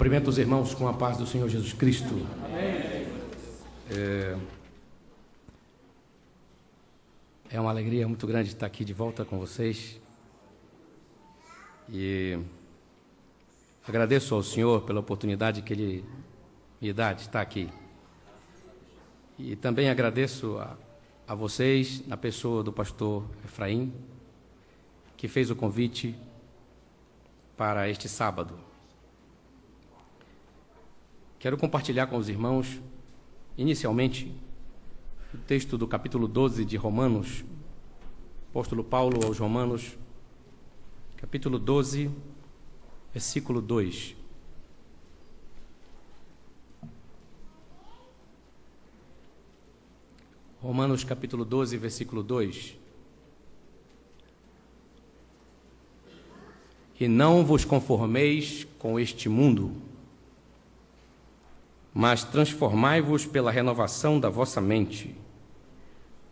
Cumprimento os irmãos com a paz do Senhor Jesus Cristo. Amém. É uma alegria muito grande estar aqui de volta com vocês. E agradeço ao Senhor pela oportunidade que Ele me dá de estar aqui. E também agradeço a vocês, na pessoa do pastor Efraim, que fez o convite para este sábado. Quero compartilhar com os irmãos, inicialmente, o texto do capítulo 12 de Romanos, apóstolo Paulo aos Romanos, capítulo 12, versículo 2. Romanos capítulo 12, versículo 2. E não vos conformeis com este mundo, mas transformai-vos pela renovação da vossa mente,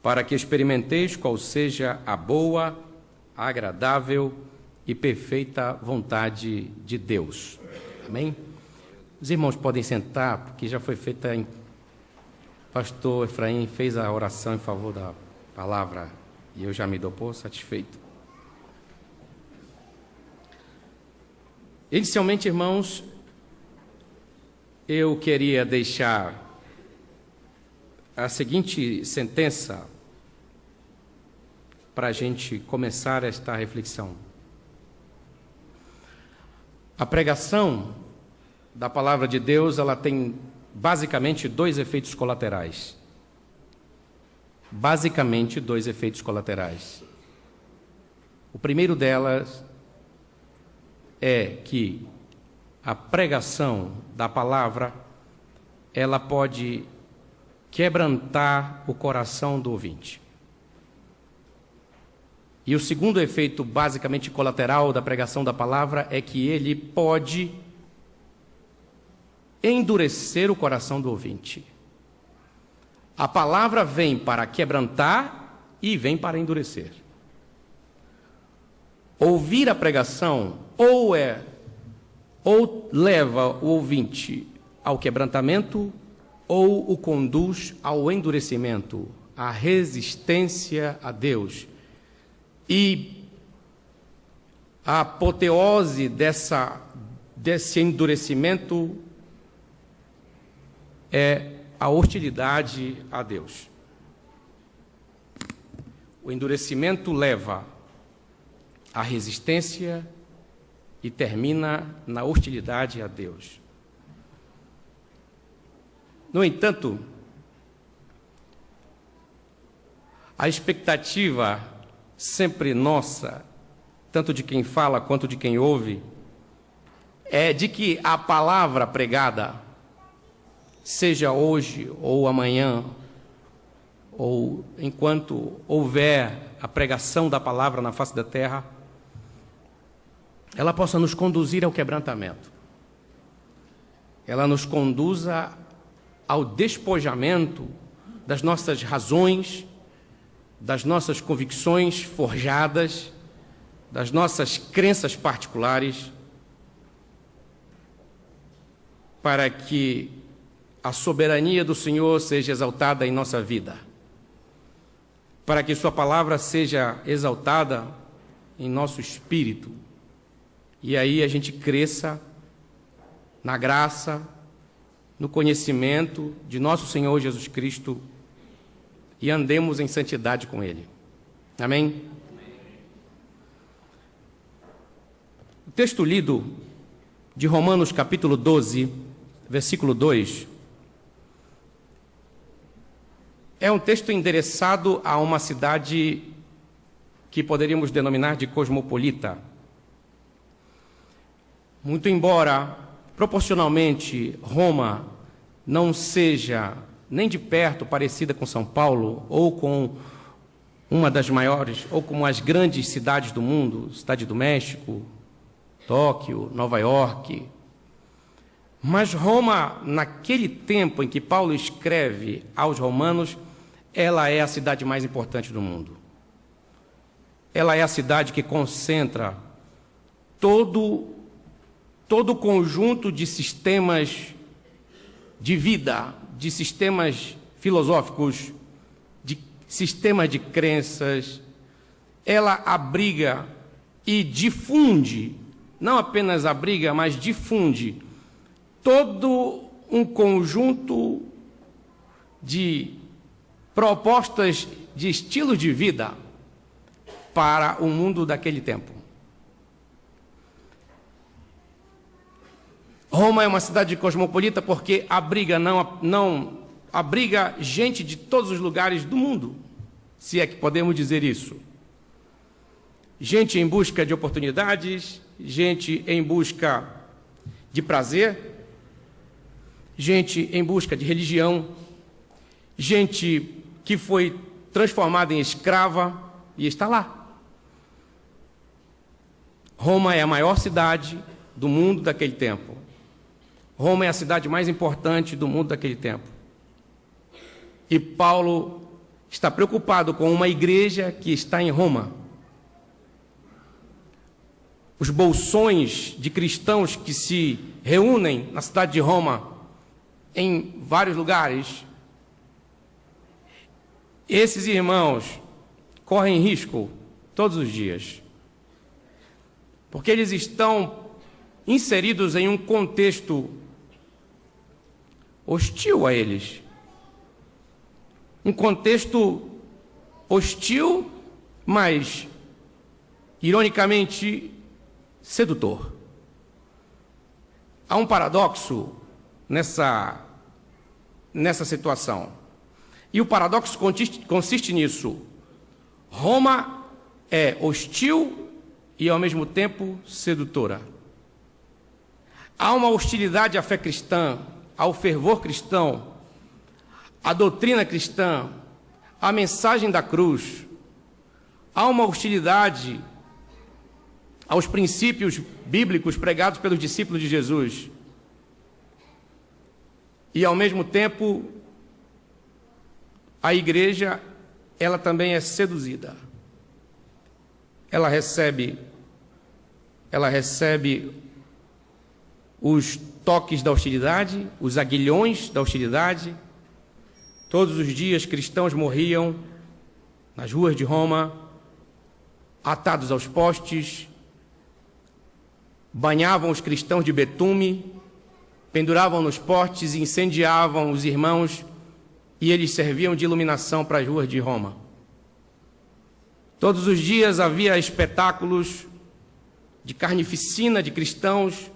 para que experimenteis qual seja a boa, agradável e perfeita vontade de Deus. Amém? Os irmãos podem sentar, porque já foi feita Pastor Efraim fez a oração em favor da palavra e eu já me dou por satisfeito. Inicialmente, irmãos, eu queria deixar a seguinte sentença para a gente começar esta reflexão. A pregação da palavra de Deus, ela tem basicamente dois efeitos colaterais. Basicamente, dois efeitos colaterais. O primeiro delas é que a pregação da palavra, ela pode quebrantar o coração do ouvinte. E o segundo efeito basicamente colateral da pregação da palavra é que ele pode endurecer o coração do ouvinte. A palavra vem para quebrantar e vem para endurecer. Ouvir a pregação ou leva o ouvinte ao quebrantamento ou o conduz ao endurecimento, à resistência a Deus. E a apoteose desse endurecimento é a hostilidade a Deus. O endurecimento leva à resistência e termina na hostilidade a Deus. No entanto, a expectativa sempre nossa, tanto de quem fala quanto de quem ouve, é de que a palavra pregada, seja hoje ou amanhã, ou enquanto houver a pregação da palavra na face da terra, ela possa nos conduzir ao quebrantamento. Ela nos conduza ao despojamento das nossas razões, das nossas convicções forjadas, das nossas crenças particulares, para que a soberania do Senhor seja exaltada em nossa vida, para que sua palavra seja exaltada em nosso espírito, e aí a gente cresça na graça, no conhecimento de nosso Senhor Jesus Cristo e andemos em santidade com Ele. Amém? O texto lido de Romanos capítulo 12, versículo 2, é um texto endereçado a uma cidade que poderíamos denominar de cosmopolita. Muito embora, proporcionalmente, Roma não seja nem de perto parecida com São Paulo, ou com uma das maiores, ou com as grandes cidades do mundo, Cidade do México, Tóquio, Nova York. Mas Roma, naquele tempo em que Paulo escreve aos romanos, ela é a cidade mais importante do mundo. Ela é a cidade que concentra todo todo o conjunto de sistemas de vida, de sistemas filosóficos, de sistemas de crenças. Ela abriga e difunde, não apenas abriga, mas difunde todo um conjunto de propostas de estilo de vida para o mundo daquele tempo. Roma é uma cidade cosmopolita porque abriga, não abriga gente de todos os lugares do mundo, se é que podemos dizer isso. Gente em busca de oportunidades, gente em busca de prazer, gente em busca de religião, gente que foi transformada em escrava e está lá. Roma é a maior cidade do mundo daquele tempo. Roma é a cidade mais importante do mundo daquele tempo. E Paulo está preocupado com uma igreja que está em Roma. Os bolsões de cristãos que se reúnem na cidade de Roma, em vários lugares, esses irmãos correm risco todos os dias, porque eles estão inseridos em um contexto hostil a eles. Um contexto hostil, mas, ironicamente, sedutor. Há um paradoxo nessa situação. E o paradoxo consiste nisso. Roma é hostil e, ao mesmo tempo, sedutora. Há uma hostilidade à fé cristã, ao fervor cristão, à doutrina cristã, à mensagem da cruz. Há uma hostilidade aos princípios bíblicos pregados pelos discípulos de Jesus. E, ao mesmo tempo, a igreja, ela também é seduzida. Ela recebe os toques da hostilidade, os aguilhões da hostilidade. Todos os dias cristãos morriam nas ruas de Roma, atados aos postes, banhavam os cristãos de betume, penduravam nos postes e incendiavam os irmãos, e eles serviam de iluminação para as ruas de Roma. Todos os dias havia espetáculos de carnificina de cristãos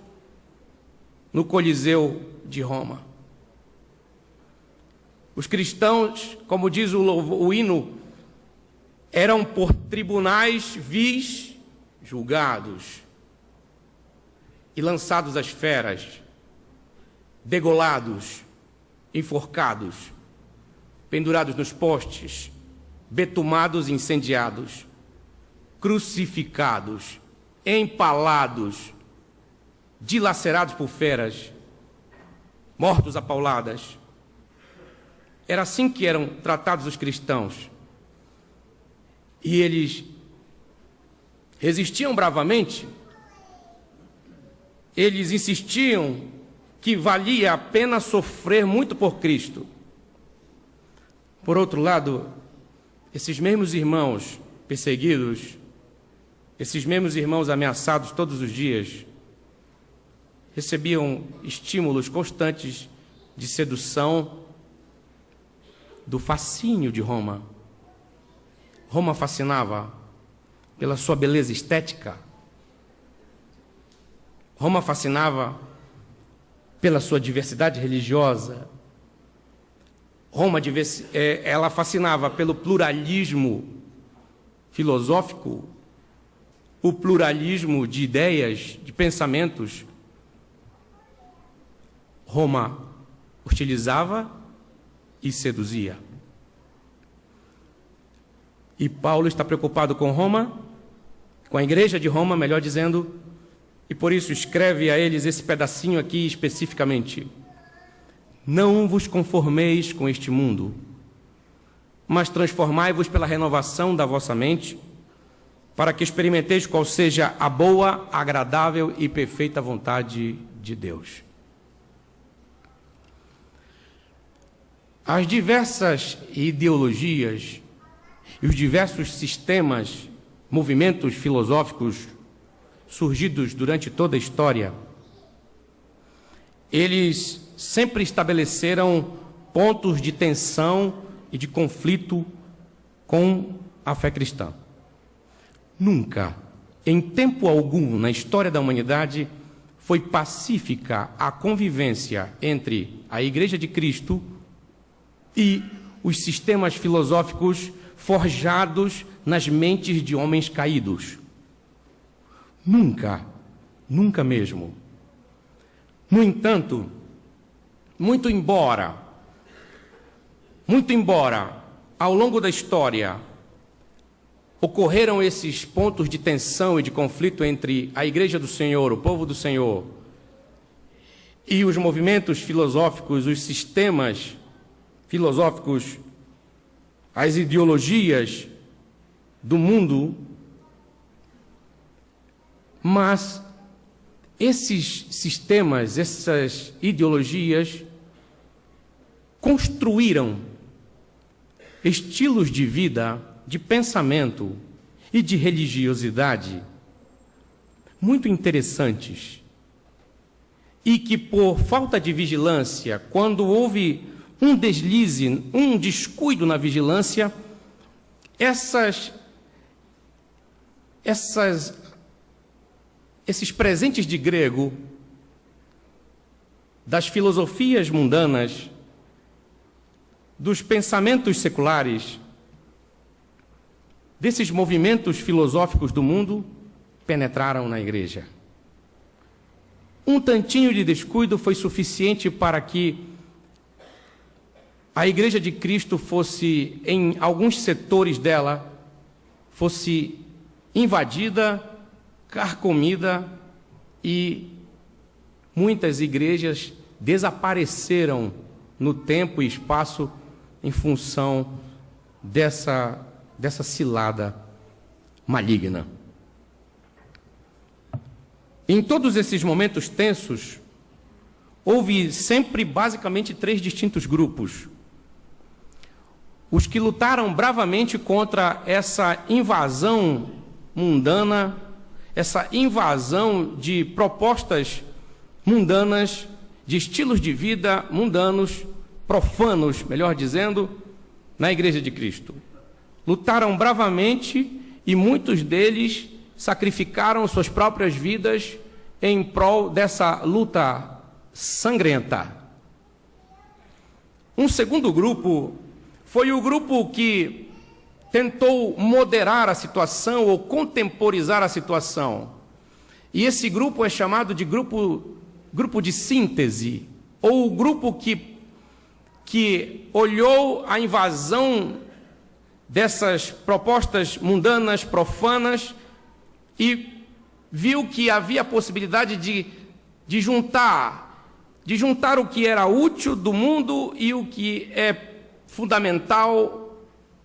no Coliseu de Roma. Os cristãos, como diz o hino, eram por tribunais vis julgados e lançados às feras, degolados, enforcados, pendurados nos postes, betumados e incendiados, crucificados, empalados, dilacerados por feras, mortos a pauladas. Era assim que eram tratados os cristãos. E eles resistiam bravamente. Eles insistiam que valia a pena sofrer muito por Cristo. Por outro lado, esses mesmos irmãos perseguidos, esses mesmos irmãos ameaçados todos os dias, recebiam estímulos constantes de sedução do fascínio de Roma. Roma fascinava pela sua beleza estética. Roma fascinava pela sua diversidade religiosa. Roma ela fascinava pelo pluralismo filosófico, o pluralismo de ideias, de pensamentos. Roma hostilizava e seduzia. E Paulo está preocupado com Roma, com a igreja de Roma, melhor dizendo, e por isso escreve a eles esse pedacinho aqui especificamente. Não vos conformeis com este mundo, mas transformai-vos pela renovação da vossa mente, para que experimenteis qual seja a boa, agradável e perfeita vontade de Deus. As diversas ideologias e os diversos sistemas, movimentos filosóficos surgidos durante toda a história, eles sempre estabeleceram pontos de tensão e de conflito com a fé cristã. Nunca, em tempo algum na história da humanidade, foi pacífica a convivência entre a Igreja de Cristo e os sistemas filosóficos forjados nas mentes de homens caídos. Nunca, nunca mesmo. No entanto, muito embora, ao longo da história, ocorreram esses pontos de tensão e de conflito entre a Igreja do Senhor, o povo do Senhor, e os movimentos filosóficos, os sistemas filosóficos, as ideologias do mundo, mas esses sistemas, essas ideologias construíram estilos de vida, de pensamento e de religiosidade muito interessantes e que, por falta de vigilância, quando houve um deslize, um descuido na vigilância, esses presentes de grego, das filosofias mundanas, dos pensamentos seculares, desses movimentos filosóficos do mundo, penetraram na igreja. Um tantinho de descuido foi suficiente para que a Igreja de Cristo fosse, em alguns setores dela, fosse invadida, carcomida, e muitas igrejas desapareceram no tempo e espaço em função dessa cilada maligna. Em todos esses momentos tensos, houve sempre basicamente 3 distintos grupos. Os que lutaram bravamente contra essa invasão mundana, essa invasão de propostas mundanas, de estilos de vida mundanos, profanos, melhor dizendo, na Igreja de Cristo. Lutaram bravamente e muitos deles sacrificaram suas próprias vidas em prol dessa luta sangrenta. Um segundo grupo foi o grupo que tentou moderar a situação ou contemporizar a situação. E esse grupo é chamado de grupo de síntese, ou o grupo que olhou a invasão dessas propostas mundanas, profanas, e viu que havia a possibilidade de juntar o que era útil do mundo e o que é fundamental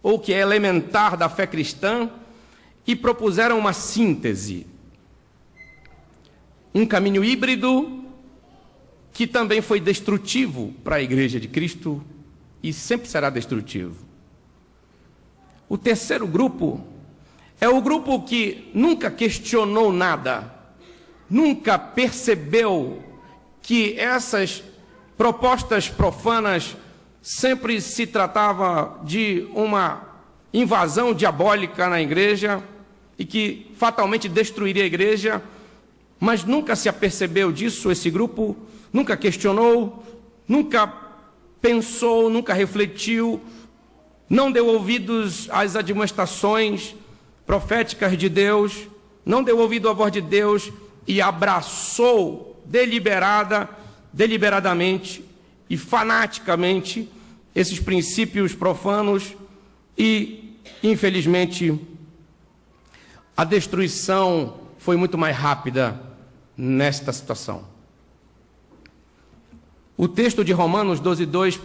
ou que é elementar da fé cristã, e propuseram uma síntese. Um caminho híbrido que também foi destrutivo para a Igreja de Cristo e sempre será destrutivo. O terceiro grupo é o grupo que nunca questionou nada, nunca percebeu que essas propostas profanas sempre se tratava de uma invasão diabólica na igreja e que fatalmente destruiria a igreja, mas nunca se apercebeu disso. Esse grupo nunca questionou, nunca pensou, nunca refletiu, não deu ouvidos às admoestações proféticas de Deus, não deu ouvido à voz de Deus e abraçou deliberadamente e fanaticamente esses princípios profanos e, infelizmente, a destruição foi muito mais rápida nesta situação. O texto de Romanos 12:2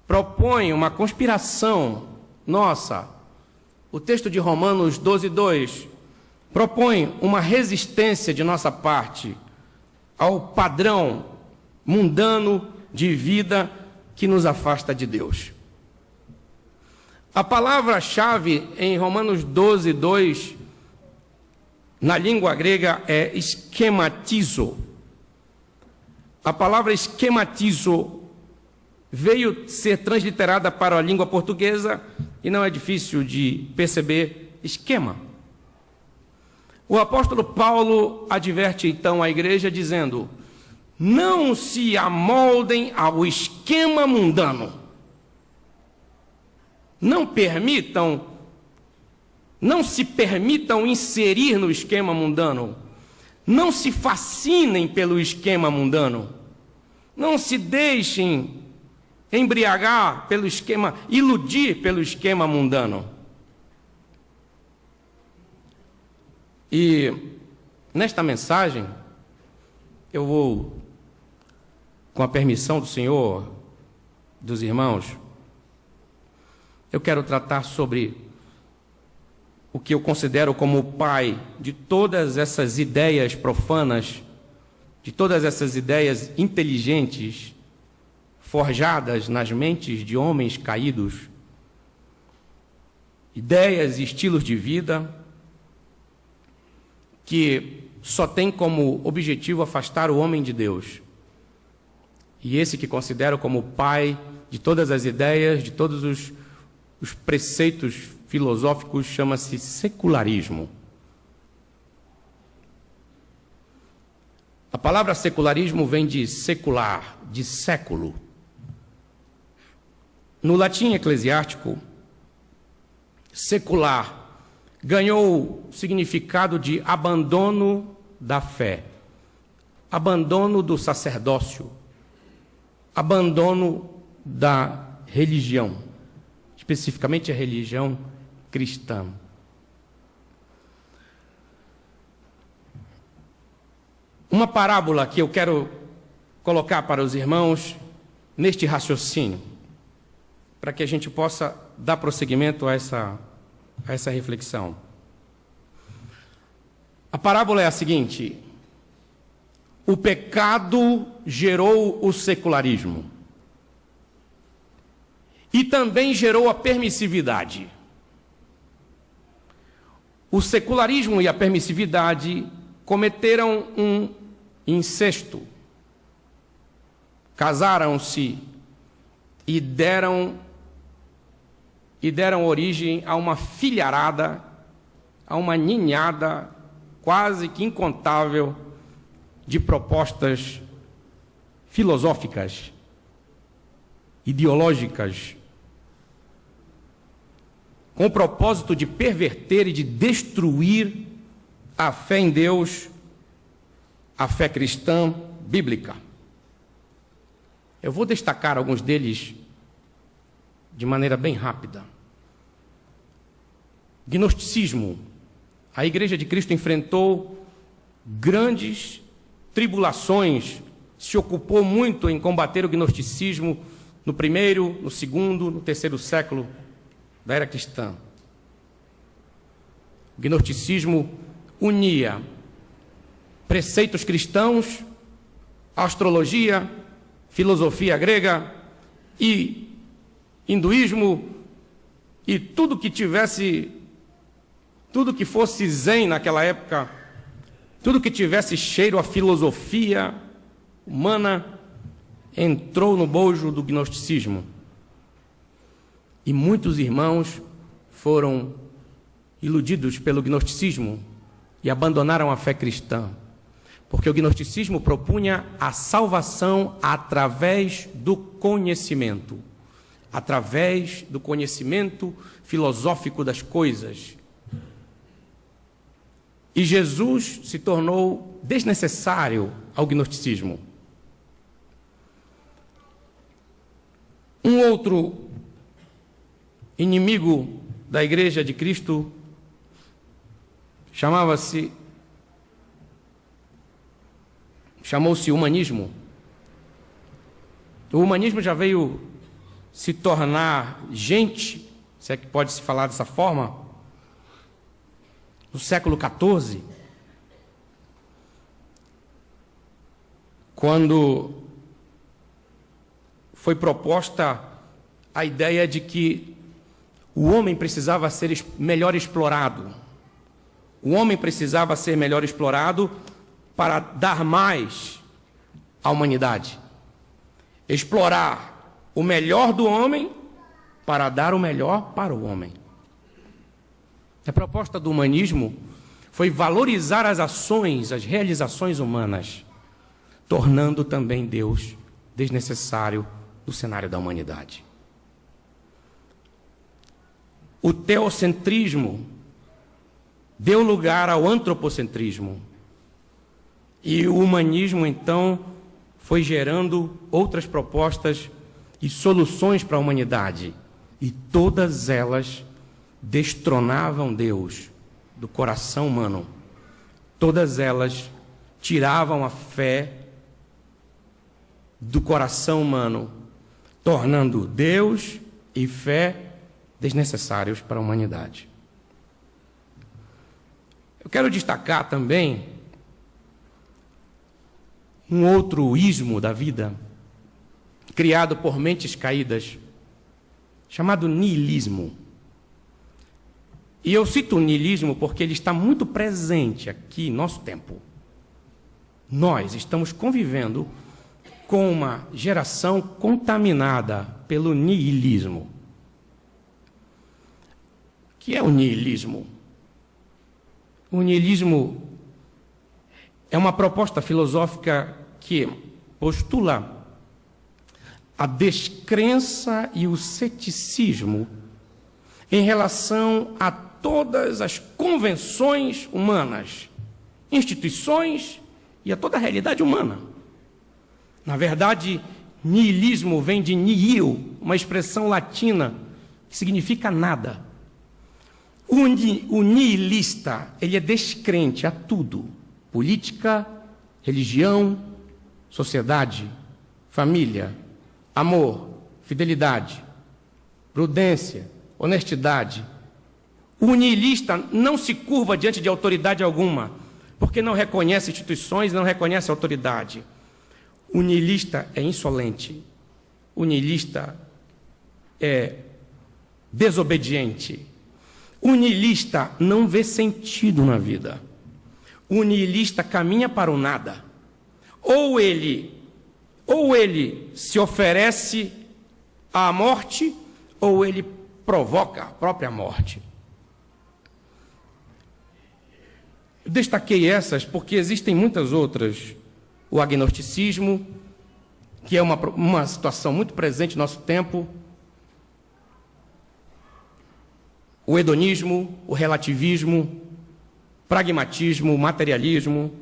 propõe uma conspiração nossa o texto de Romanos 12:2 propõe uma resistência de nossa parte ao padrão mundano de vida que nos afasta de Deus. A palavra-chave em Romanos 12:2, na língua grega, é esquematizo. A palavra esquematizo veio ser transliterada para a língua portuguesa e não é difícil de perceber: esquema. O apóstolo Paulo adverte então a igreja dizendo: não se amoldem ao esquema mundano. Não se permitam inserir no esquema mundano. Não se fascinem pelo esquema mundano. Não se deixem embriagar pelo esquema, iludir pelo esquema mundano. E nesta mensagem, eu vou, com a permissão do Senhor, dos irmãos, eu quero tratar sobre o que eu considero como o pai de todas essas ideias profanas, de todas essas ideias inteligentes, forjadas nas mentes de homens caídos, ideias e estilos de vida que só tem como objetivo afastar o homem de Deus. E esse que considero como o pai de todas as ideias, de todos os preceitos filosóficos, chama-se secularismo. A palavra secularismo vem de secular, de século. No latim eclesiástico, secular ganhou o significado de abandono da fé, abandono do sacerdócio, abandono da religião, especificamente a religião cristã. Uma parábola que eu quero colocar para os irmãos neste raciocínio, para que a gente possa dar prosseguimento a essa reflexão. A parábola é a seguinte: o pecado gerou o secularismo e também gerou a permissividade. O secularismo e a permissividade cometeram um incesto, casaram-se e deram origem a uma filharada, a uma ninhada quase que incontável de propostas filosóficas, ideológicas, com o propósito de perverter e de destruir a fé em Deus, a fé cristã bíblica. Eu vou destacar alguns deles de maneira bem rápida. Gnosticismo. A Igreja de Cristo enfrentou grandes tribulações, se ocupou muito em combater o gnosticismo no primeiro, no segundo, no terceiro século da era cristã. O gnosticismo unia preceitos cristãos, astrologia, filosofia grega e hinduísmo e tudo que fosse zen naquela época, tudo que tivesse cheiro a filosofia humana, entrou no bojo do gnosticismo. E muitos irmãos foram iludidos pelo gnosticismo e abandonaram a fé cristã, porque o gnosticismo propunha a salvação através do conhecimento, através do conhecimento filosófico das coisas. E Jesus se tornou desnecessário ao gnosticismo. Um outro inimigo da Igreja de Cristo chamou-se humanismo. O humanismo já veio se tornar gente, se é que pode se falar dessa forma, no século XIV, quando foi proposta a ideia de que o homem precisava ser melhor explorado. O homem precisava ser melhor explorado para dar mais à humanidade. Explorar o melhor do homem para dar o melhor para o homem. A proposta do humanismo foi valorizar as ações, as realizações humanas, tornando também Deus desnecessário no cenário da humanidade. O teocentrismo deu lugar ao antropocentrismo. E o humanismo, então, foi gerando outras propostas e soluções para a humanidade. E todas elas destronavam Deus do coração humano. Todas elas tiravam a fé do coração humano, tornando Deus e fé desnecessários para a humanidade. Eu quero destacar também um outro ismo da vida, criado por mentes caídas, chamado niilismo. E eu cito o niilismo porque ele está muito presente aqui em nosso tempo. Nós estamos convivendo com uma geração contaminada pelo niilismo. O que é o niilismo? O niilismo é uma proposta filosófica que postula a descrença e o ceticismo em relação a todas as convenções humanas, instituições e a toda a realidade humana. Na verdade, niilismo vem de nihil, uma expressão latina que significa nada. O nihilista, ele é descrente a tudo: política, religião, sociedade, família, amor, fidelidade, prudência, honestidade. O nihilista não se curva diante de autoridade alguma, porque não reconhece instituições, não reconhece autoridade. O nihilista é insolente. O nihilista é desobediente. O nihilista não vê sentido na vida. O nihilista caminha para o nada. Ou ele se oferece à morte, ou ele provoca a própria morte. Eu destaquei essas porque existem muitas outras. O agnosticismo, que é uma situação muito presente no nosso tempo. O hedonismo, o relativismo, pragmatismo, materialismo.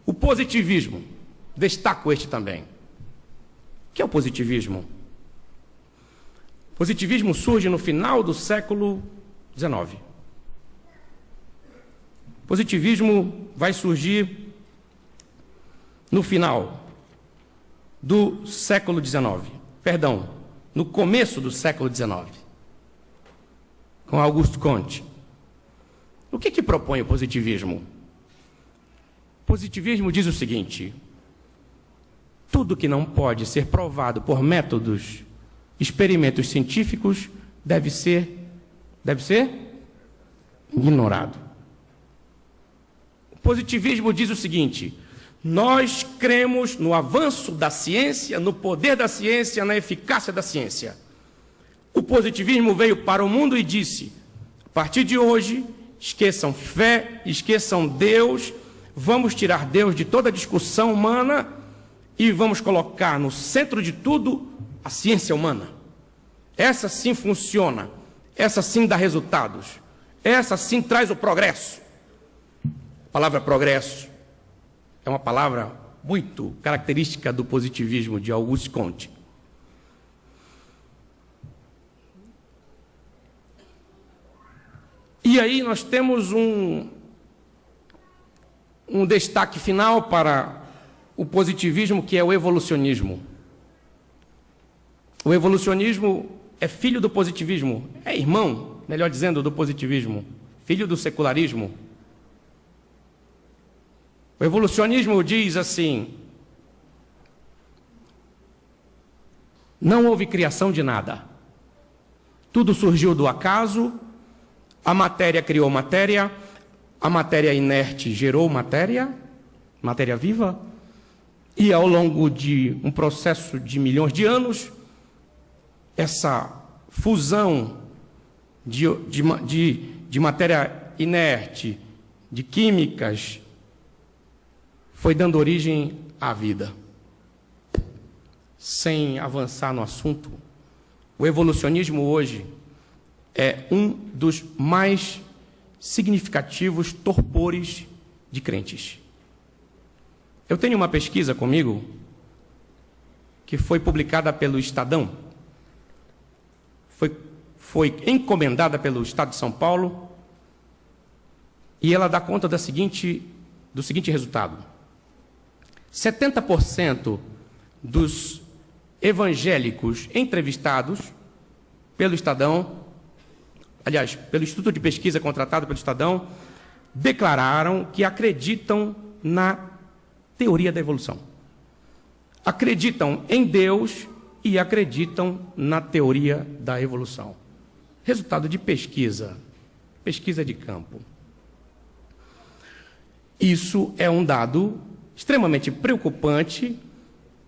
O positivismo, destaco este também. O que é o positivismo? O positivismo surge no final do século XIX. O positivismo vai surgir no final do século XIX. Perdão, no começo do século XIX. Com Auguste Comte. O que propõe o positivismo? O positivismo diz o seguinte: tudo que não pode ser provado por métodos, experimentos científicos, deve ser ignorado. O positivismo diz o seguinte: nós cremos no avanço da ciência, no poder da ciência, na eficácia da ciência. O positivismo veio para o mundo e disse: a partir de hoje, esqueçam fé, esqueçam Deus, vamos tirar Deus de toda a discussão humana e vamos colocar no centro de tudo a ciência humana. Essa sim funciona, essa sim dá resultados, essa sim traz o progresso. A palavra progresso é uma palavra muito característica do positivismo de Auguste Comte. E aí nós temos um destaque final para o positivismo, que é o evolucionismo. O evolucionismo é filho do positivismo, é irmão, melhor dizendo, do positivismo. filho do secularismo. O evolucionismo diz assim: não houve criação de nada. Tudo surgiu do acaso, a matéria criou matéria, a matéria inerte gerou matéria, matéria viva, e ao longo de um processo de milhões de anos, essa fusão de matéria inerte, de químicas, foi dando origem à vida. Sem avançar no assunto, o evolucionismo hoje é um dos mais significativos torpores de crentes. Eu tenho uma pesquisa comigo que foi publicada pelo Estadão, foi encomendada pelo Estado de São Paulo, e ela dá conta do seguinte resultado: 70% dos evangélicos entrevistados pelo Estadão, aliás, pelo Instituto de Pesquisa contratado pelo Estadão, declararam que acreditam na teoria da evolução. Acreditam em Deus e acreditam na teoria da evolução. Resultado de pesquisa de campo. Isso é um dado extremamente preocupante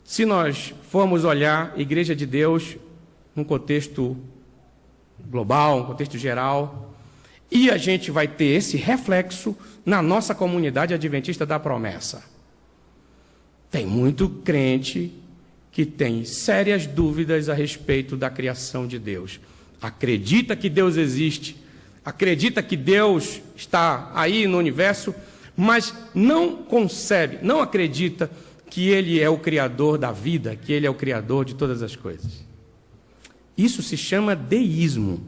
se nós formos olhar a Igreja de Deus num contexto global, um contexto geral, e a gente vai ter esse reflexo na nossa comunidade adventista da promessa. Tem muito crente que tem sérias dúvidas a respeito da criação de Deus. Acredita que Deus existe, acredita que Deus está aí no universo, mas não concebe, não acredita que Ele é o Criador da vida, que Ele é o Criador de todas as coisas. Isso se chama deísmo.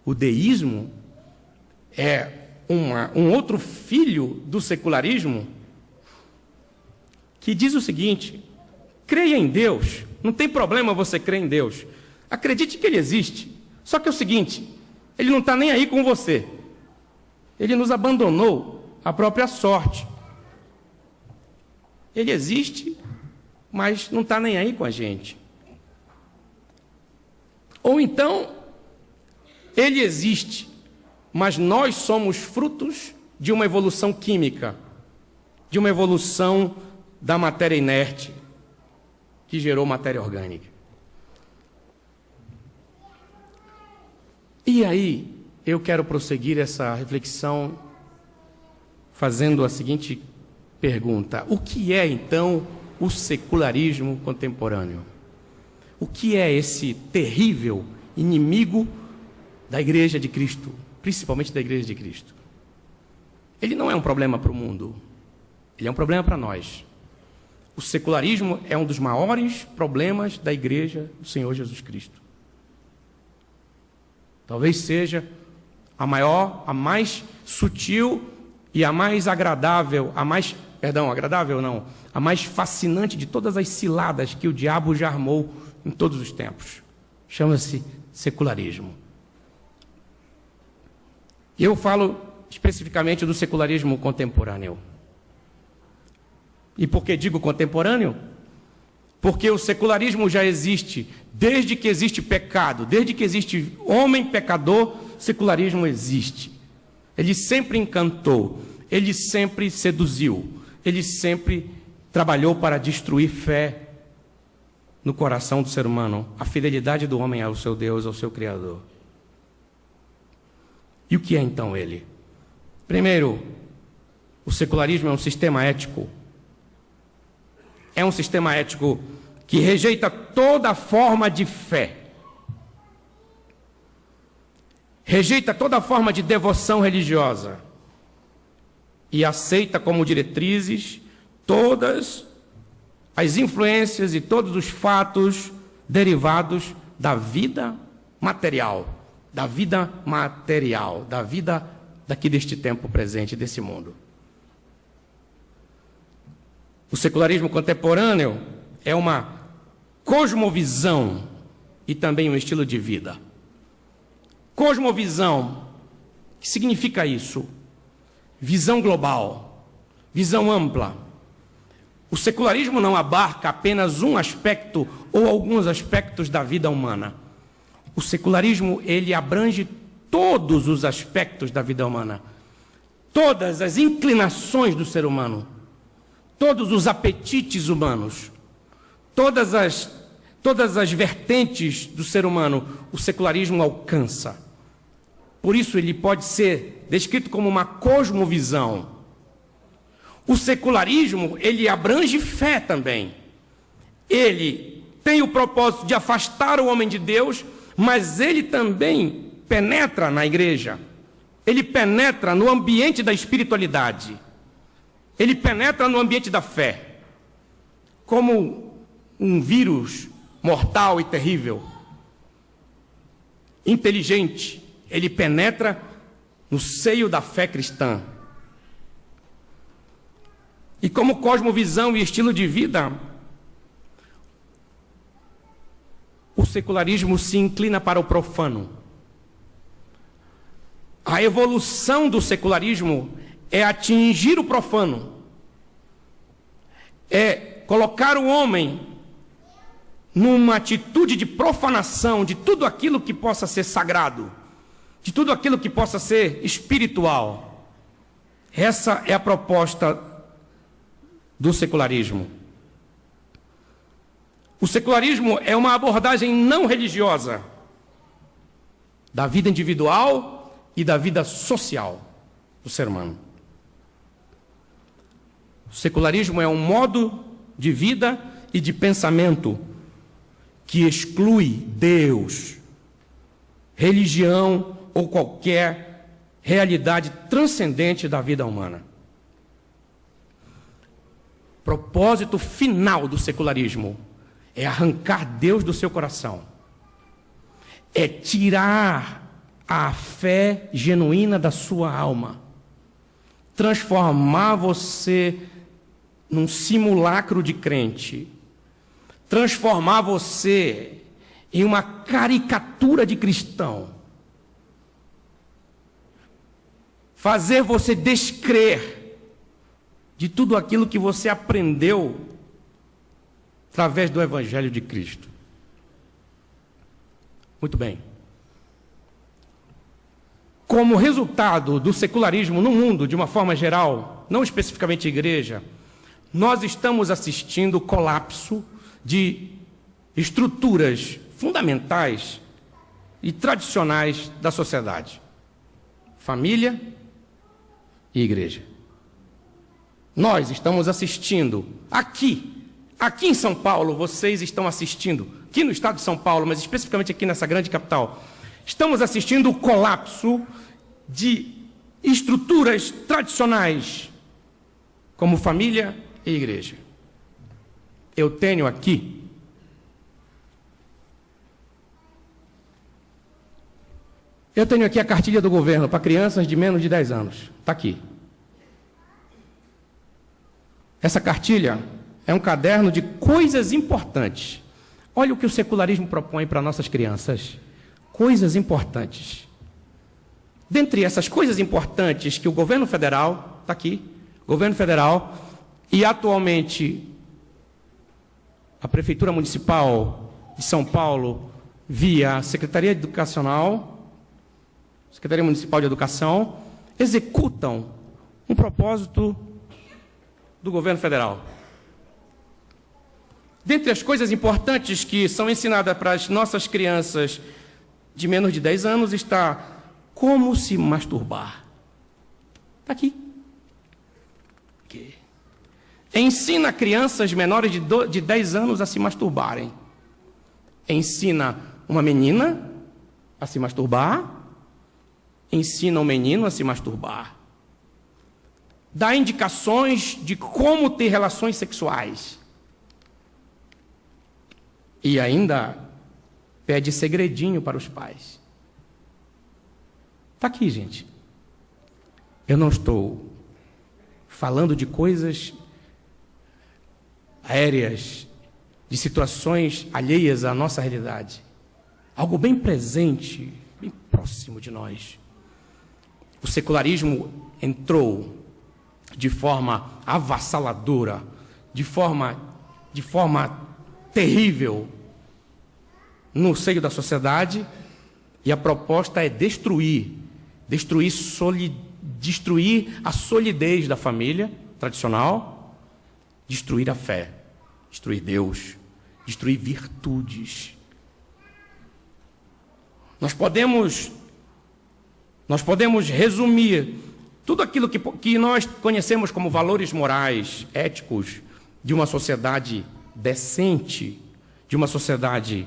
O deísmo é um outro filho do secularismo que diz o seguinte: creia em Deus, não tem problema você crer em Deus, acredite que Ele existe, só que é o seguinte, Ele não está nem aí com você, Ele nos abandonou à própria sorte. Ele existe, mas não está nem aí com a gente. Ou então, Ele existe, mas nós somos frutos de uma evolução química, de uma evolução da matéria inerte, que gerou matéria orgânica. E aí, eu quero prosseguir essa reflexão fazendo a seguinte pergunta: o que é, então, o secularismo contemporâneo? O que é esse terrível inimigo da Igreja de Cristo, principalmente da Igreja de Cristo? Ele não é um problema para o mundo, ele é um problema para nós. O secularismo é um dos maiores problemas da Igreja do Senhor Jesus Cristo. Talvez seja a maior, a mais sutil e a mais agradável, a mais fascinante de todas as ciladas que o diabo já armou em todos os tempos. Chama-se secularismo. Eu falo especificamente do secularismo contemporâneo. E por que digo contemporâneo? Porque o secularismo já existe desde que existe pecado, desde que existe homem pecador, secularismo existe. Ele sempre encantou, ele sempre seduziu, ele sempre trabalhou para destruir fé no coração do ser humano, a fidelidade do homem ao seu Deus, ao seu Criador. E o que é então ele? Primeiro, o secularismo é um sistema ético. É um sistema ético que rejeita toda forma de fé, rejeita toda forma de devoção religiosa e aceita como diretrizes todas as influências e todos os fatos derivados da vida material, da vida daqui deste tempo presente, desse mundo. O secularismo contemporâneo é uma cosmovisão e também um estilo de vida. Cosmovisão que significa isso? Visão global, visão ampla. O secularismo não abarca apenas um aspecto ou alguns aspectos da vida humana. O secularismo, ele abrange todos os aspectos da vida humana, todas as inclinações do ser humano, todos os apetites humanos, todas as vertentes do ser humano, o secularismo alcança. Por isso ele pode ser descrito como uma cosmovisão. O secularismo, ele abrange fé também. Ele tem o propósito de afastar o homem de Deus, mas ele também penetra na igreja. Ele penetra no ambiente da espiritualidade. Ele penetra no ambiente da fé. Como um vírus mortal e terrível, inteligente, ele penetra no seio da fé cristã. E como cosmovisão e estilo de vida, o secularismo se inclina para o profano. A evolução do secularismo é atingir o profano, é colocar o homem numa atitude de profanação de tudo aquilo que possa ser sagrado, de tudo aquilo que possa ser espiritual. Essa é a proposta do secularismo. O secularismo é uma abordagem não religiosa da vida individual e da vida social do ser humano. O secularismo é um modo de vida e de pensamento que exclui Deus, religião ou qualquer realidade transcendente da vida humana. O propósito final do secularismo é arrancar Deus do seu coração, é tirar a fé genuína da sua alma, transformar você num simulacro de crente, transformar você em uma caricatura de cristão, fazer você descrer de tudo aquilo que você aprendeu através do Evangelho de Cristo. Muito bem. Como resultado do secularismo no mundo, de uma forma geral, não especificamente a igreja, nós estamos assistindo o colapso de estruturas fundamentais e tradicionais da sociedade: família e igreja. Nós estamos assistindo aqui em São Paulo, vocês estão assistindo, aqui no estado de São Paulo, mas especificamente aqui nessa grande capital, estamos assistindo o colapso de estruturas tradicionais, como família e igreja. Eu tenho aqui a cartilha do governo para crianças de menos de 10 anos. Está aqui. Essa cartilha é um caderno de coisas importantes. Olha o que o secularismo propõe para nossas crianças. Coisas importantes. Dentre essas coisas importantes que o governo federal, está aqui, governo federal, e atualmente a Prefeitura Municipal de São Paulo, via a Secretaria Educacional, Secretaria Municipal de Educação, executam um propósito do governo federal. Dentre as coisas importantes que são ensinadas para as nossas crianças de menos de 10 anos está como se masturbar. Está aqui. Ensina crianças menores de 10 anos a se masturbarem. Ensina uma menina a se masturbar. Ensina um menino a se masturbar. Dá indicações de como ter relações sexuais. E ainda pede segredinho para os pais. Está aqui, gente. Eu não estou falando de coisas aéreas, de situações alheias à nossa realidade. Algo bem presente, bem próximo de nós. O secularismo entrou de forma avassaladora, de forma terrível no seio da sociedade, e a proposta é destruir a solidez da família tradicional, destruir a fé, destruir Deus, destruir virtudes. Nós podemos resumir tudo aquilo que nós conhecemos como valores morais, éticos, de uma sociedade decente, de uma sociedade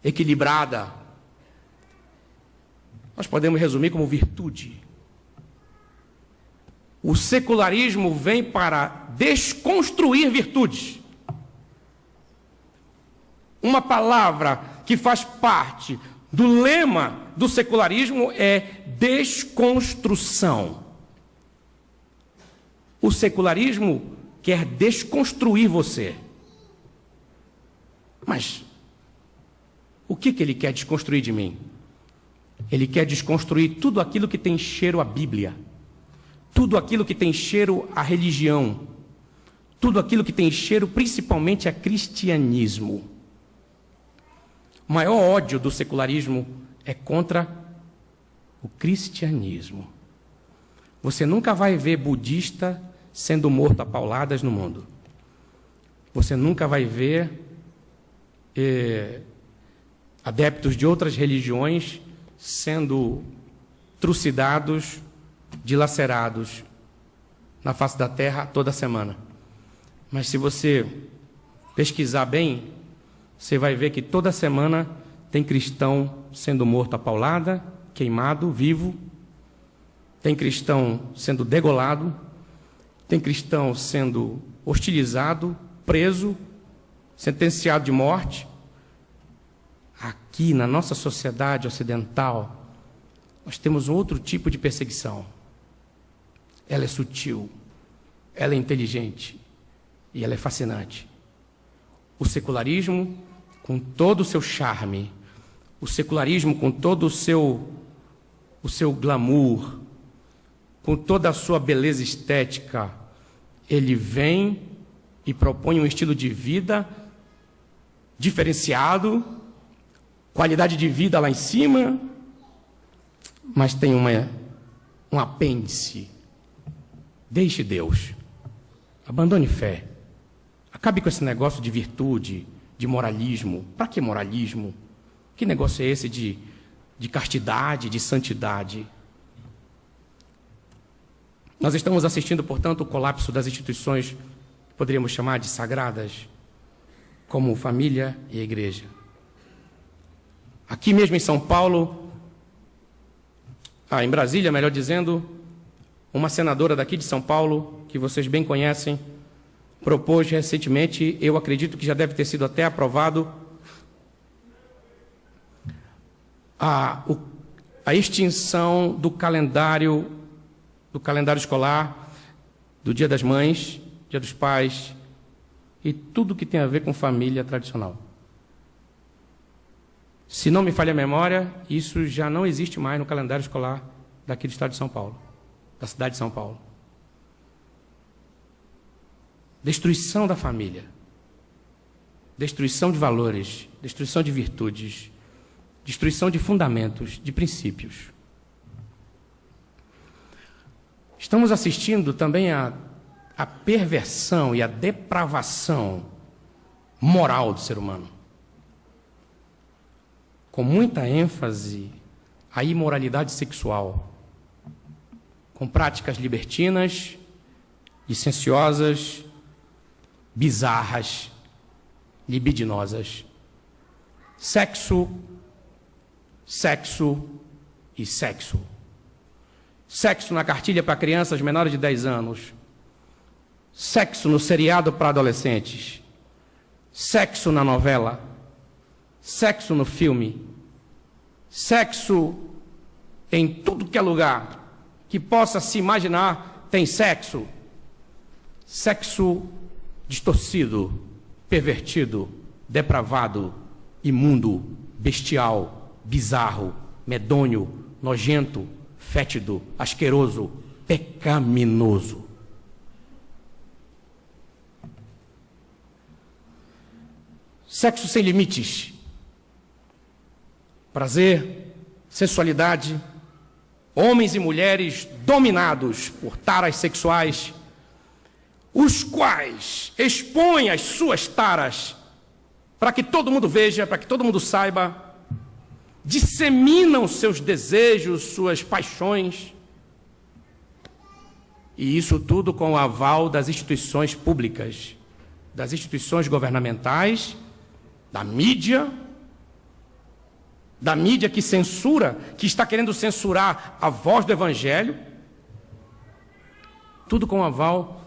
equilibrada. Nós podemos resumir como virtude. O secularismo vem para desconstruir virtudes. Uma palavra que faz parte do lema do secularismo é desconstrução. O secularismo quer desconstruir você. Mas o que ele quer desconstruir de mim? Ele quer desconstruir tudo aquilo que tem cheiro à Bíblia, tudo aquilo que tem cheiro à religião, tudo aquilo que tem cheiro principalmente a cristianismo. O maior ódio do secularismo é contra o cristianismo. Você nunca vai ver budista sendo morto a pauladas no mundo. Você nunca vai ver adeptos de outras religiões sendo trucidados, dilacerados na face da terra toda semana. Mas se você pesquisar bem, você vai ver que toda semana tem cristão sendo morto a paulada, queimado, vivo. Tem cristão sendo degolado. Tem cristão sendo hostilizado, preso, sentenciado de morte. Aqui, na nossa sociedade ocidental, nós temos outro tipo de perseguição. Ela é sutil, ela é inteligente e ela é fascinante. O secularismo, com todo o seu charme, o secularismo com todo o seu glamour, com toda a sua beleza estética, ele vem e propõe um estilo de vida diferenciado, qualidade de vida lá em cima, mas tem um apêndice. Deixe Deus. Abandone fé. Acabe com esse negócio de virtude, de moralismo. Para que moralismo? Que negócio é esse de castidade, de santidade? Nós estamos assistindo, portanto, o colapso das instituições que poderíamos chamar de sagradas, como família e igreja. Aqui mesmo em São Paulo, em Brasília, melhor dizendo, uma senadora daqui de São Paulo, que vocês bem conhecem, propôs recentemente, eu acredito que já deve ter sido até aprovado, a extinção do calendário escolar, do Dia das Mães, Dia dos Pais e tudo que tem a ver com família tradicional. Se não me falha a memória, isso já não existe mais no calendário escolar daqui do estado de São Paulo, da cidade de São Paulo. Destruição da família, destruição de valores, destruição de virtudes, destruição de fundamentos, de princípios. Estamos assistindo também à perversão e à depravação moral do ser humano. Com muita ênfase à imoralidade sexual, com práticas libertinas, licenciosas, bizarras, libidinosas. Sexo e sexo. Sexo na cartilha para crianças menores de 10 anos. Sexo no seriado para adolescentes. Sexo na novela. Sexo no filme. Sexo em tudo que é lugar que possa se imaginar tem sexo. Sexo distorcido, pervertido, depravado, imundo, bestial, bizarro, medonho, nojento, fétido, asqueroso, pecaminoso. Sexo sem limites. Prazer, sensualidade, homens e mulheres dominados por taras sexuais, os quais expõem as suas taras para que todo mundo veja, para que todo mundo saiba, disseminam seus desejos, suas paixões, e isso tudo com o aval das instituições públicas, das instituições governamentais, da mídia que censura, que está querendo censurar a voz do Evangelho, tudo com o aval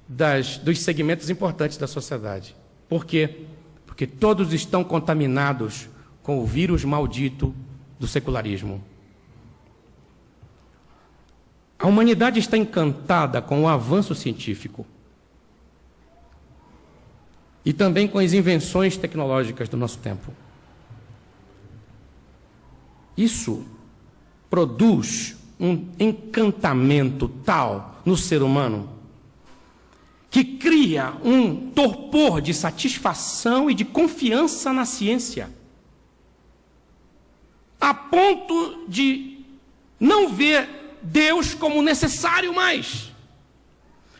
dos segmentos importantes da sociedade. Por quê? Porque todos estão contaminados com o vírus maldito do secularismo. A humanidade está encantada com o avanço científico e também com as invenções tecnológicas do nosso tempo. Isso produz um encantamento tal no ser humano que cria um torpor de satisfação e de confiança na ciência, a ponto de não ver Deus como necessário mais.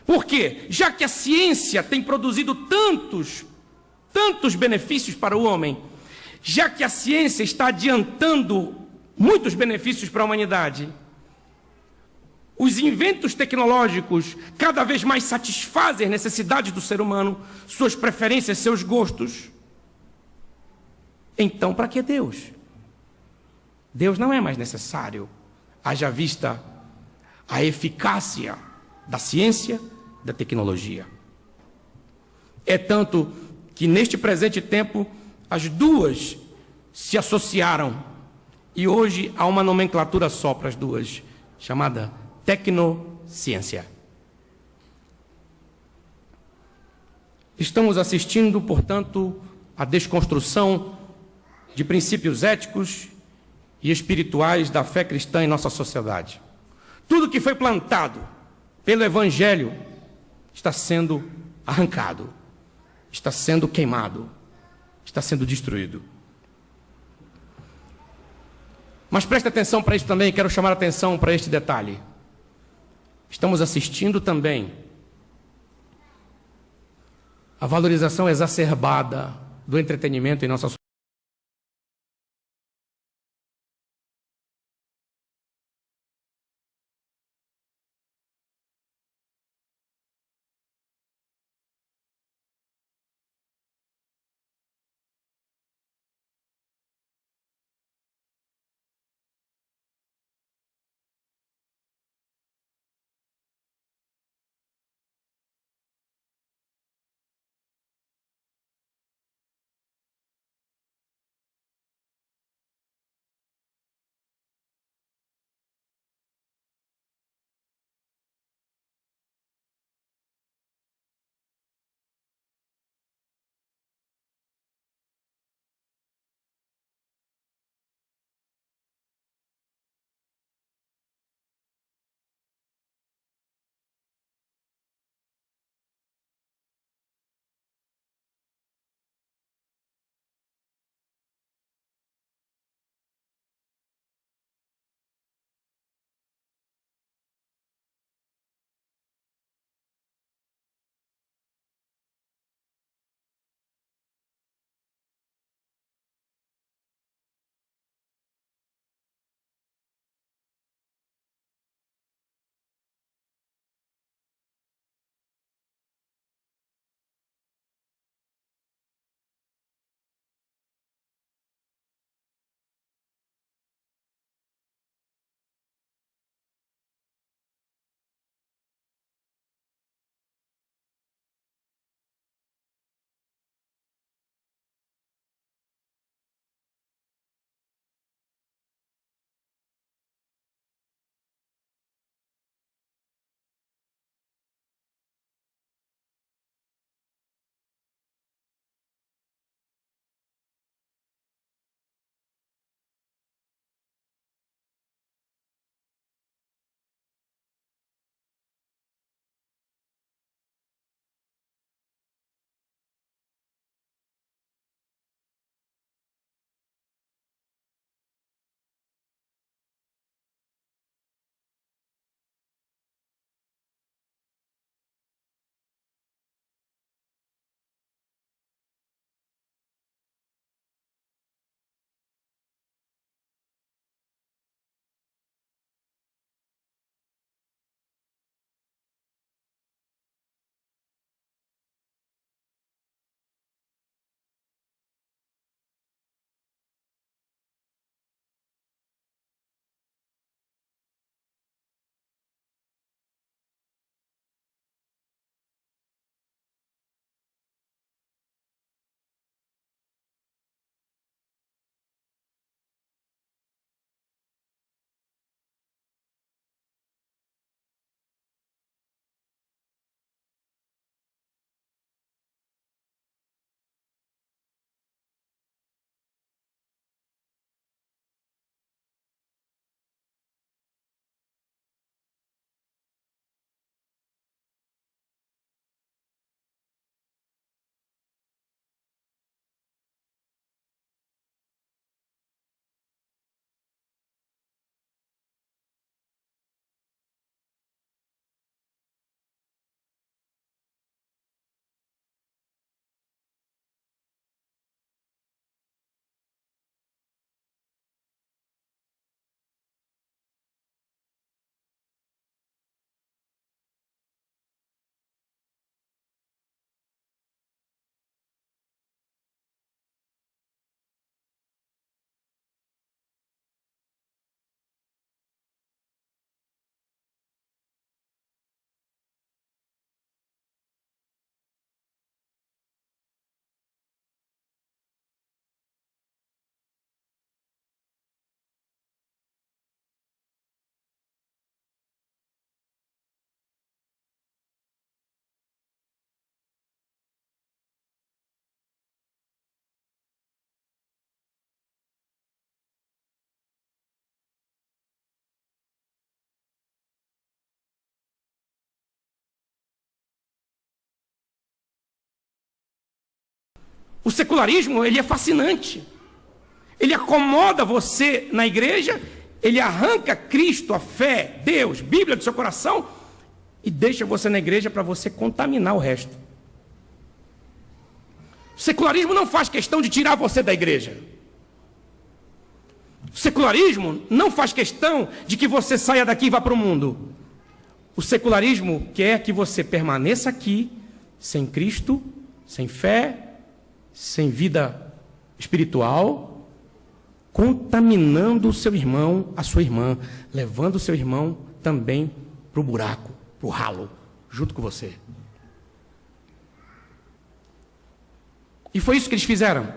Por quê? Já que a ciência tem produzido tantos benefícios para o homem, já que a ciência está adiantando muitos benefícios para a humanidade, os inventos tecnológicos cada vez mais satisfazem as necessidades do ser humano, suas preferências, seus gostos. Então, para que Deus? Deus não é mais necessário, haja vista a eficácia da ciência, da tecnologia. É tanto que neste presente tempo as duas se associaram e hoje há uma nomenclatura só para as duas, chamada tecnociência. Estamos assistindo, portanto, à desconstrução de princípios éticos e espirituais da fé cristã em nossa sociedade. Tudo que foi plantado pelo Evangelho está sendo arrancado, está sendo queimado, está sendo destruído. Mas preste atenção para isso também, quero chamar a atenção para este detalhe. Estamos assistindo também a valorização exacerbada do entretenimento em nossa sociedade. O secularismo, ele é fascinante. Ele acomoda você na igreja, ele arranca Cristo, a fé, Deus, Bíblia do seu coração e deixa você na igreja para você contaminar o resto. O secularismo não faz questão de tirar você da igreja. O secularismo não faz questão de que você saia daqui e vá para o mundo. O secularismo quer que você permaneça aqui, sem Cristo, sem fé, sem vida espiritual, contaminando o seu irmão, a sua irmã, levando o seu irmão também para o buraco, para o ralo, junto com você. E foi isso que eles fizeram.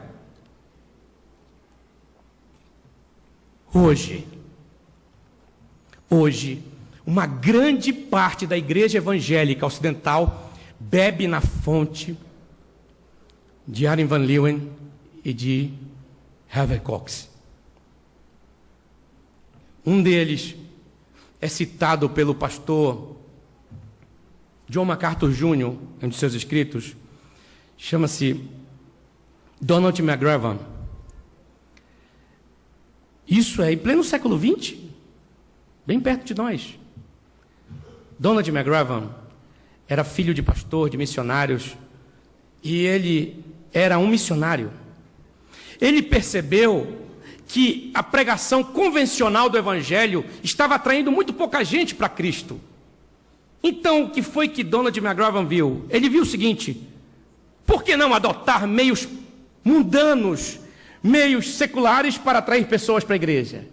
Hoje, uma grande parte da igreja evangélica ocidental bebe na fonte de Aaron Van Leeuwen e de Heather Cox. Um deles é citado pelo pastor John MacArthur Jr., em um de seus escritos, chama-se Donald McGavran. Isso é em pleno século XX, bem perto de nós. Donald McGavran era filho de pastor, de missionários, e ele era um missionário. Ele percebeu que a pregação convencional do Evangelho estava atraindo muito pouca gente para Cristo. Então, o que foi que Donald McGavran viu? Ele viu o seguinte: por que não adotar meios mundanos, meios seculares para atrair pessoas para a igreja?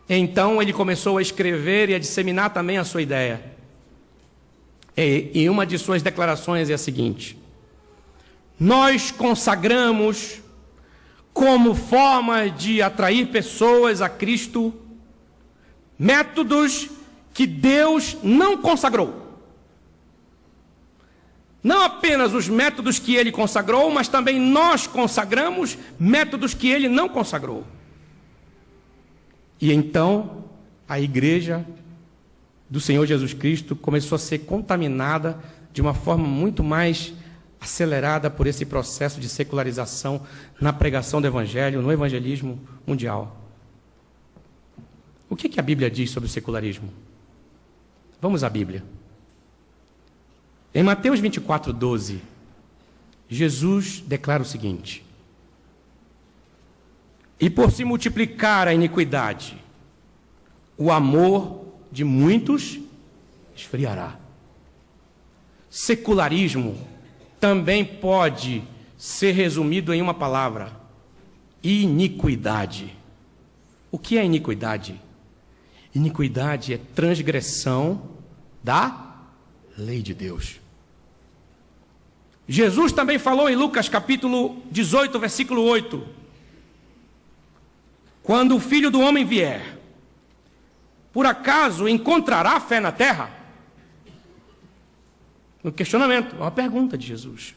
Então ele começou a escrever e a disseminar também a sua ideia. E uma de suas declarações é a seguinte: nós consagramos como forma de atrair pessoas a Cristo métodos que Deus não consagrou. Não apenas os métodos que Ele consagrou, mas também nós consagramos métodos que Ele não consagrou. E então, a igreja do Senhor Jesus Cristo começou a ser contaminada de uma forma muito mais acelerada por esse processo de secularização na pregação do Evangelho, no evangelismo mundial. O que a Bíblia diz sobre o secularismo? Vamos à Bíblia. Em Mateus 24:12, Jesus declara o seguinte: e por se multiplicar a iniquidade, o amor de muitos esfriará. Secularismo também pode ser resumido em uma palavra: iniquidade. O que é iniquidade? Iniquidade é transgressão da lei de Deus. Jesus também falou em Lucas capítulo 18, versículo 8: quando o Filho do Homem vier, por acaso encontrará fé na terra? Um questionamento, uma pergunta de Jesus.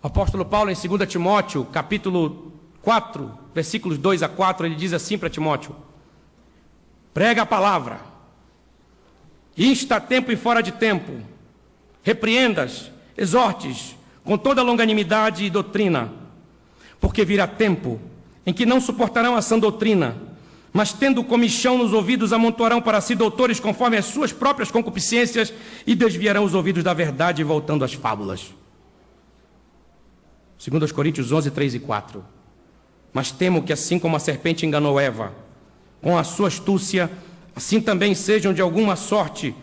O apóstolo Paulo, em 2 Timóteo, capítulo 4, versículos 2 a 4, ele diz assim para Timóteo: prega a palavra, insta a tempo e fora de tempo, repreendas, exortes, com toda longanimidade e doutrina, porque virá tempo em que não suportarão a sã doutrina, mas tendo comichão nos ouvidos, amontoarão para si doutores conforme as suas próprias concupiscências e desviarão os ouvidos da verdade, voltando às fábulas. 2 Coríntios 11, 3 e 4. Mas temo que assim como a serpente enganou Eva, com a sua astúcia, assim também sejam de alguma sorte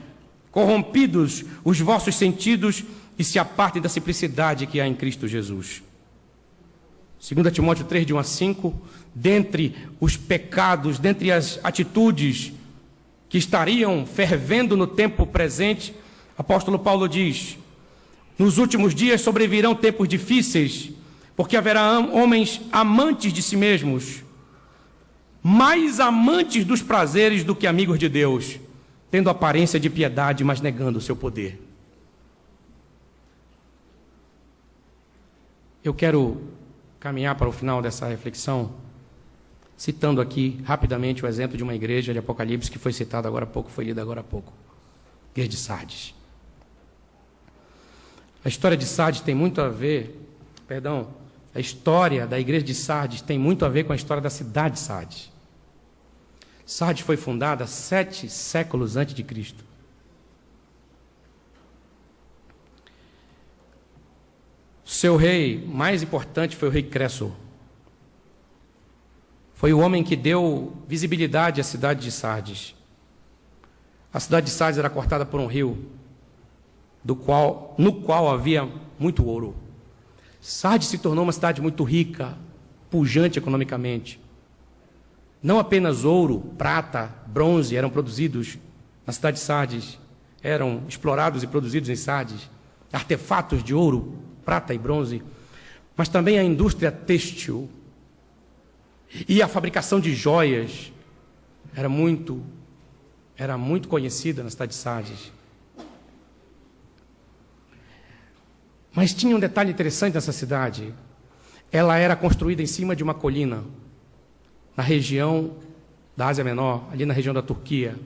corrompidos os vossos sentidos e se apartem da simplicidade que há em Cristo Jesus. 2 Timóteo 3, de 1 a 5, dentre os pecados, dentre as atitudes que estariam fervendo no tempo presente, apóstolo Paulo diz: nos últimos dias sobrevirão tempos difíceis, porque haverá homens amantes de si mesmos, mais amantes dos prazeres do que amigos de Deus, tendo aparência de piedade, mas negando o seu poder. Eu quero caminhar para o final dessa reflexão, citando aqui rapidamente o exemplo de uma igreja de Apocalipse que foi citado agora há pouco, foi lido agora há pouco. Igreja de Sardes. A história de Sardes tem muito a ver, a história da igreja de Sardes tem muito a ver com a história da cidade de Sardes. Sardes foi fundada 7 séculos antes de Cristo. Seu rei mais importante foi o rei Creso. Foi o homem que deu visibilidade à cidade de Sardes. A cidade de Sardes era cortada por um rio, no qual havia muito ouro. Sardes se tornou uma cidade muito rica, pujante economicamente. Não apenas ouro, prata, bronze eram produzidos na cidade de Sardes, eram explorados e produzidos em Sardes, artefatos de ouro, prata e bronze, mas também a indústria têxtil e a fabricação de joias era muito conhecida na cidade de Sardes. Mas tinha um detalhe interessante nessa cidade. Ela era construída em cima de uma colina, na região da Ásia Menor, ali na região da Turquia.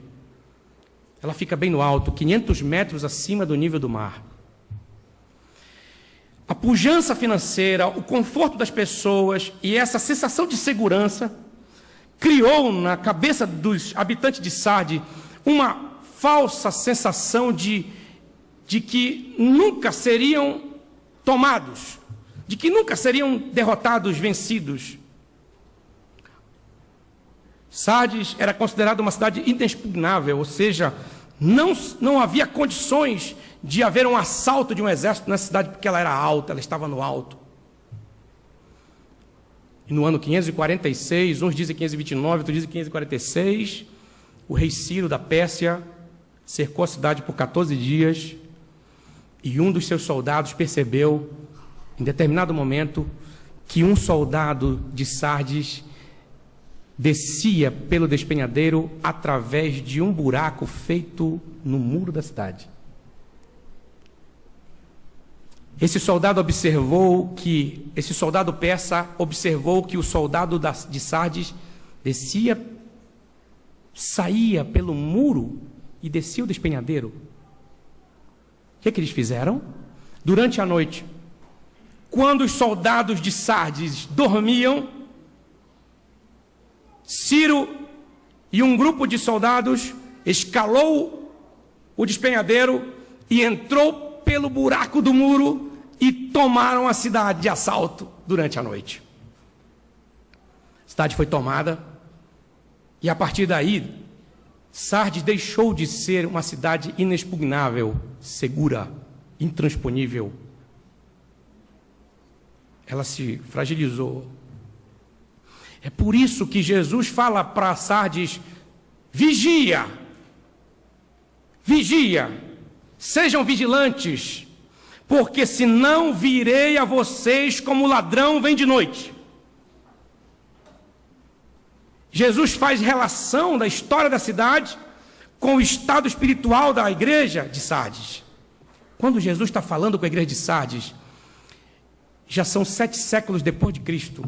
Ela fica bem no alto, 500 metros acima do nível do mar. A pujança financeira, o conforto das pessoas e essa sensação de segurança criou na cabeça dos habitantes de Sardes uma falsa sensação de que nunca seriam tomados, de que nunca seriam derrotados, vencidos. Sardes era considerada uma cidade inexpugnável, ou seja, não havia condições de haver um assalto de um exército nessa cidade, porque ela era alta, ela estava no alto. E no ano 546, uns dizem 529, outros dizem 546, o rei Ciro da Pérsia cercou a cidade por 14 dias, e um dos seus soldados percebeu, em determinado momento, que um soldado de Sardes descia pelo despenhadeiro através de um buraco feito no muro da cidade. Esse soldado persa observou que o soldado de Sardes saía pelo muro e descia o despenhadeiro. O que eles fizeram? Durante a noite, quando os soldados de Sardes dormiam, Ciro e um grupo de soldados escalou o despenhadeiro e entrou pelo buraco do muro e tomaram a cidade de assalto durante a noite. A cidade foi tomada e a partir daí Sardes deixou de ser uma cidade inexpugnável, segura, intransponível. Ela se fragilizou. É por isso que Jesus fala para Sardes: vigia, sejam vigilantes, porque senão virei a vocês como ladrão vem de noite. Jesus faz relação da história da cidade com o estado espiritual da igreja de Sardes. Quando Jesus está falando com a igreja de Sardes, já são 7 séculos depois de Cristo.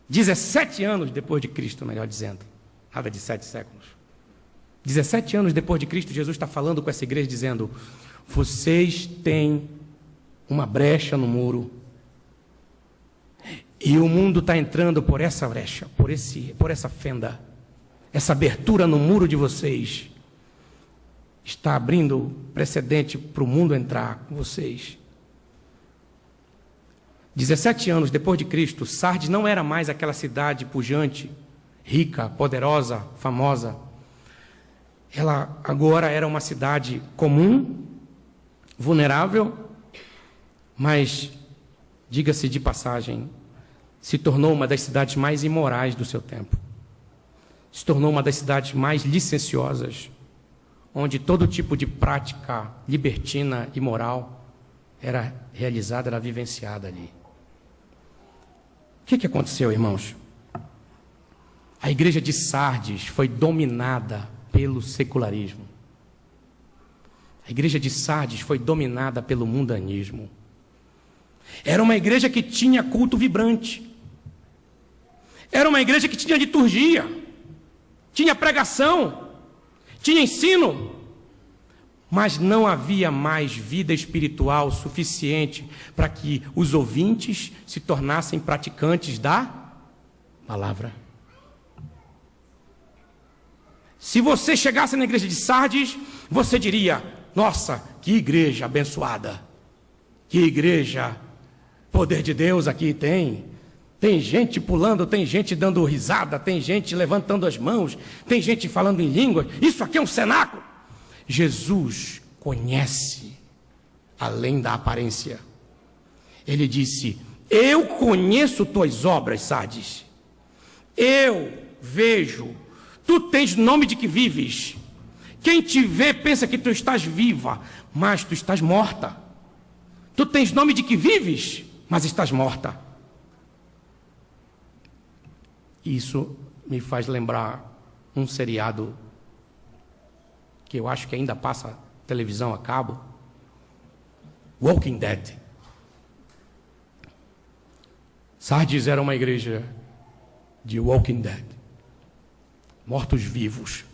17 anos depois de Cristo, melhor dizendo. Nada de 7 séculos. 17 anos depois de Cristo, Jesus está falando com essa igreja dizendo: vocês têm uma brecha no muro. E o mundo está entrando por essa brecha, por essa fenda. Essa abertura no muro de vocês está abrindo precedente para o mundo entrar com vocês. 17 anos depois de Cristo, Sardes não era mais aquela cidade pujante, rica, poderosa, famosa. Ela agora era uma cidade comum, vulnerável, mas, diga-se de passagem, se tornou uma das cidades mais imorais do seu tempo. Se tornou uma das cidades mais licenciosas, onde todo tipo de prática libertina e moral era realizada, era vivenciada ali. O que aconteceu, irmãos? A igreja de Sardes foi dominada pelo secularismo. A igreja de Sardes foi dominada pelo mundanismo. Era uma igreja que tinha culto vibrante. Era uma igreja que tinha liturgia, tinha pregação, tinha ensino, mas não havia mais vida espiritual suficiente para que os ouvintes se tornassem praticantes da palavra. Se você chegasse na igreja de Sardes, você diria: nossa, que igreja abençoada, que igreja, poder de Deus aqui tem. Tem gente pulando, tem gente dando risada, tem gente levantando as mãos, tem gente falando em línguas. Isso aqui é um cenáculo. Jesus conhece além da aparência. Ele disse: eu conheço tuas obras, Sardes. Eu vejo. Tu tens nome de que vives. Quem te vê pensa que tu estás viva, mas tu estás morta. Tu tens nome de que vives, mas estás morta. Isso me faz lembrar um seriado que eu acho que ainda passa televisão a cabo, Walking Dead. Sardes era uma igreja de Walking Dead, mortos-vivos,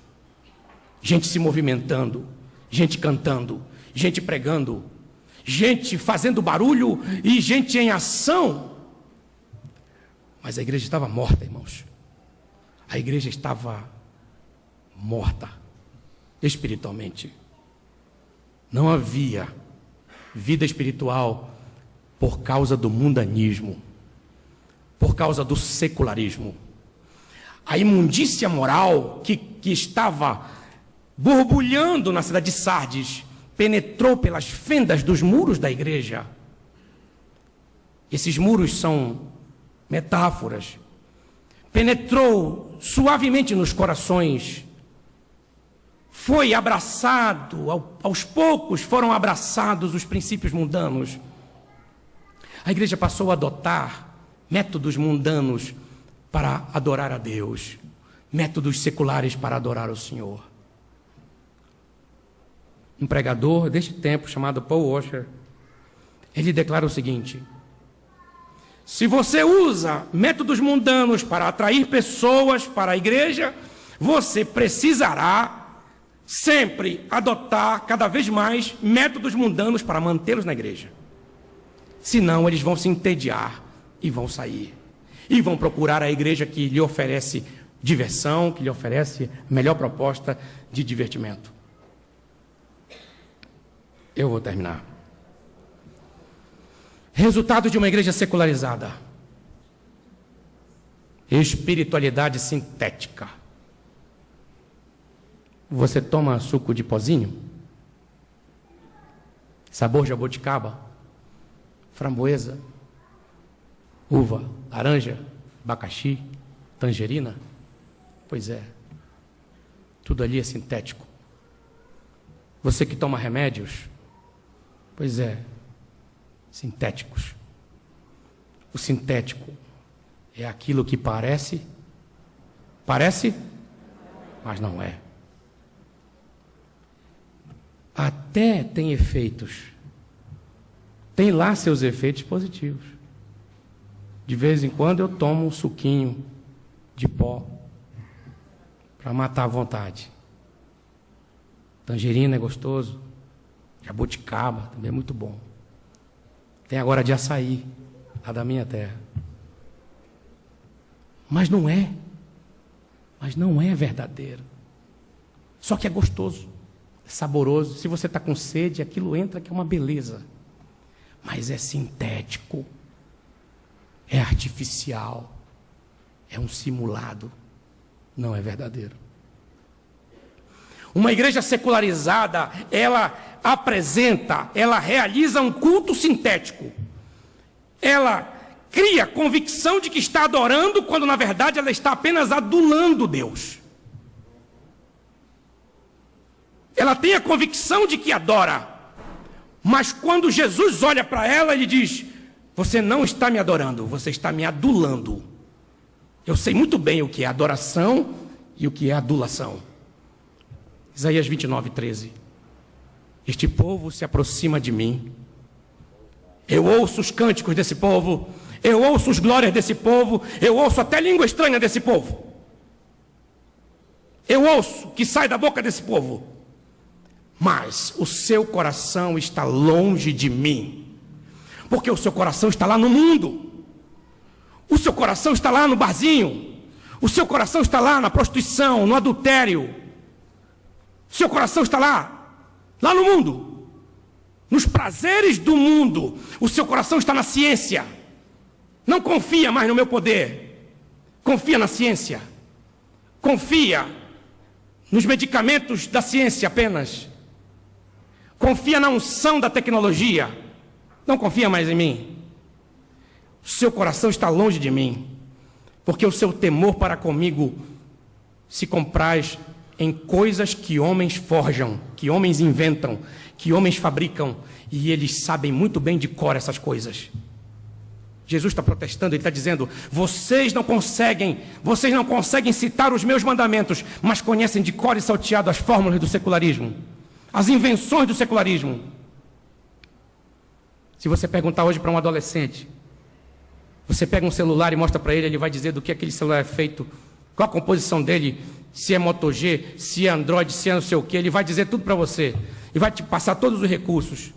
gente se movimentando, gente cantando, gente pregando, gente fazendo barulho e gente em ação. Mas a igreja estava morta, irmãos. A igreja estava morta espiritualmente. Não havia vida espiritual por causa do mundanismo, por causa do secularismo. A imundícia moral que estava borbulhando na cidade de Sardes penetrou pelas fendas dos muros da igreja. Esses muros são metáforas. Penetrou suavemente nos corações. Foi abraçado, aos poucos foram abraçados os princípios mundanos. A igreja passou a adotar métodos mundanos para adorar a Deus, métodos seculares para adorar o Senhor. Um pregador deste tempo, chamado Paul Washer, ele declara o seguinte: se você usa métodos mundanos para atrair pessoas para a igreja, você precisará sempre adotar cada vez mais métodos mundanos para mantê-los na igreja. Senão eles vão se entediar e vão sair. E vão procurar a igreja que lhe oferece diversão, que lhe oferece a melhor proposta de divertimento. Eu vou terminar. Resultado de uma igreja secularizada: espiritualidade sintética. Você toma suco de pozinho? Sabor jabuticaba, framboesa, uva, laranja, abacaxi, tangerina? Pois é, tudo ali é sintético. Você que toma remédios? Pois é, sintéticos. O sintético é aquilo que parece, mas não é. Até tem efeitos. Tem lá seus efeitos positivos. De vez em quando eu tomo um suquinho de pó para matar a vontade. Tangerina é gostoso. Jabuticaba também é muito bom. Tem agora de açaí, lá da minha terra. Mas não é verdadeiro. Só que é gostoso, é saboroso. Se você está com sede, aquilo entra que é uma beleza. Mas é sintético, é artificial, é um simulado, não é verdadeiro. Uma igreja secularizada, ela realiza um culto sintético. Ela cria convicção de que está adorando, quando na verdade ela está apenas adulando Deus. Ela tem a convicção de que adora, mas quando Jesus olha para ela, ele diz: você não está me adorando, você está me adulando. Eu sei muito bem o que é adoração e o que é adulação. Isaías 29:13. Este povo se aproxima de mim. Eu ouço os cânticos desse povo, eu ouço as glórias desse povo, eu ouço até língua estranha desse povo. Eu ouço que sai da boca desse povo. mas o seu coração está longe de mim, porque o seu coração está lá no mundo, o seu coração está lá no barzinho, o seu coração está lá na prostituição, no adultério, o seu coração está lá no mundo, nos prazeres do mundo, o seu coração está na ciência. Não confia mais no meu poder, confia na ciência, confia nos medicamentos da ciência apenas, confia na unção da tecnologia, não confia mais em mim. O seu coração está longe de mim, porque o seu temor para comigo se compraz em coisas que homens forjam, que homens inventam, que homens fabricam, e eles sabem muito bem de cor essas coisas. Jesus está protestando, ele está dizendo, vocês não conseguem citar os meus mandamentos, mas conhecem de cor e salteado as fórmulas do secularismo, as invenções do secularismo. Se você perguntar hoje para um adolescente, você pega um celular e mostra para ele, ele vai dizer do que aquele celular é feito, qual a composição dele, se é Moto G, se é Android, se é não sei o que, ele vai dizer tudo para você, e vai te passar todos os recursos.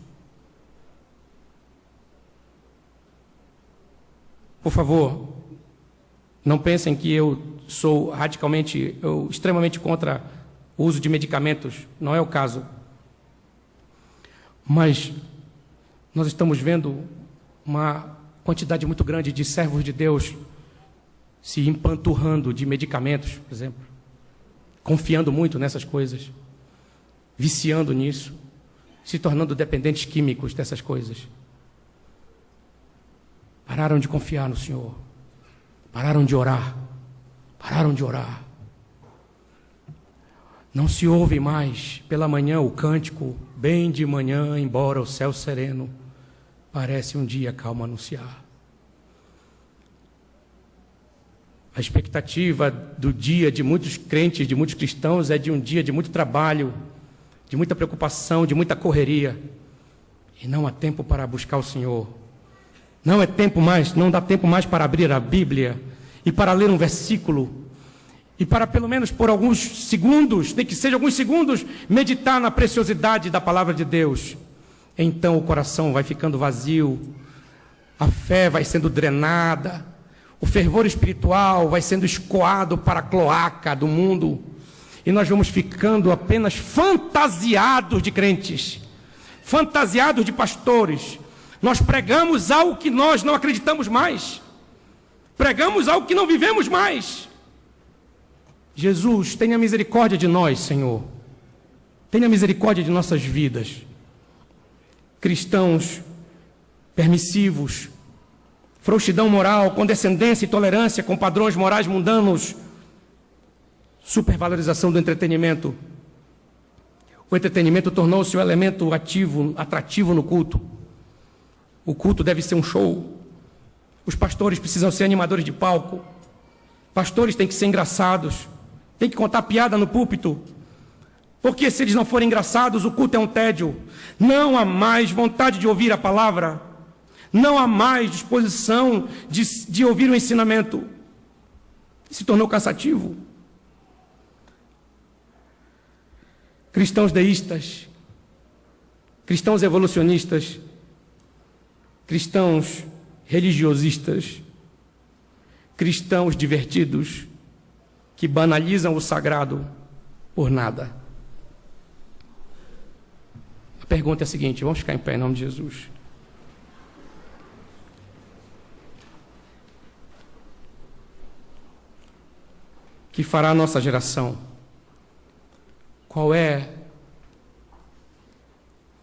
Por favor, não pensem que eu sou extremamente contra o uso de medicamentos. Não é o caso. Mas nós estamos vendo uma quantidade muito grande de servos de Deus se empanturrando de medicamentos, por exemplo. Confiando muito nessas coisas. Viciando nisso. Se tornando dependentes químicos dessas coisas. Pararam de confiar no Senhor. Pararam de orar. Pararam de orar. Não se ouve mais pela manhã o cântico, bem de manhã, embora o céu sereno, parece um dia calmo anunciar. A expectativa do dia de muitos crentes, de muitos cristãos, é de um dia de muito trabalho, de muita preocupação, de muita correria. E não há tempo para buscar o Senhor. Não dá tempo mais para abrir a Bíblia e para ler um versículo e para pelo menos por alguns segundos, nem que seja alguns segundos, meditar na preciosidade da palavra de Deus. Então o coração vai ficando vazio, a fé vai sendo drenada, o fervor espiritual vai sendo escoado para a cloaca do mundo e nós vamos ficando apenas fantasiados de crentes, fantasiados de pastores. Nós pregamos algo que nós não acreditamos mais. Pregamos algo que não vivemos mais. Jesus, tenha misericórdia de nós, Senhor. Tenha misericórdia de nossas vidas. Cristãos permissivos, frouxidão moral, condescendência e tolerância com padrões morais mundanos, supervalorização do entretenimento. O entretenimento tornou-se um elemento atrativo no culto. O culto deve ser um show. Os pastores precisam ser animadores de palco. Pastores têm que ser engraçados. Tem que contar piada no púlpito. Porque se eles não forem engraçados, o culto é um tédio. Não há mais vontade de ouvir a palavra. Não há mais disposição de ouvir o ensinamento. Se tornou cansativo. Cristãos deístas. Cristãos evolucionistas. Cristãos religiosistas, cristãos divertidos, que banalizam o sagrado por nada. A pergunta é a seguinte, vamos ficar em pé em nome de Jesus. O que fará a nossa geração? Qual é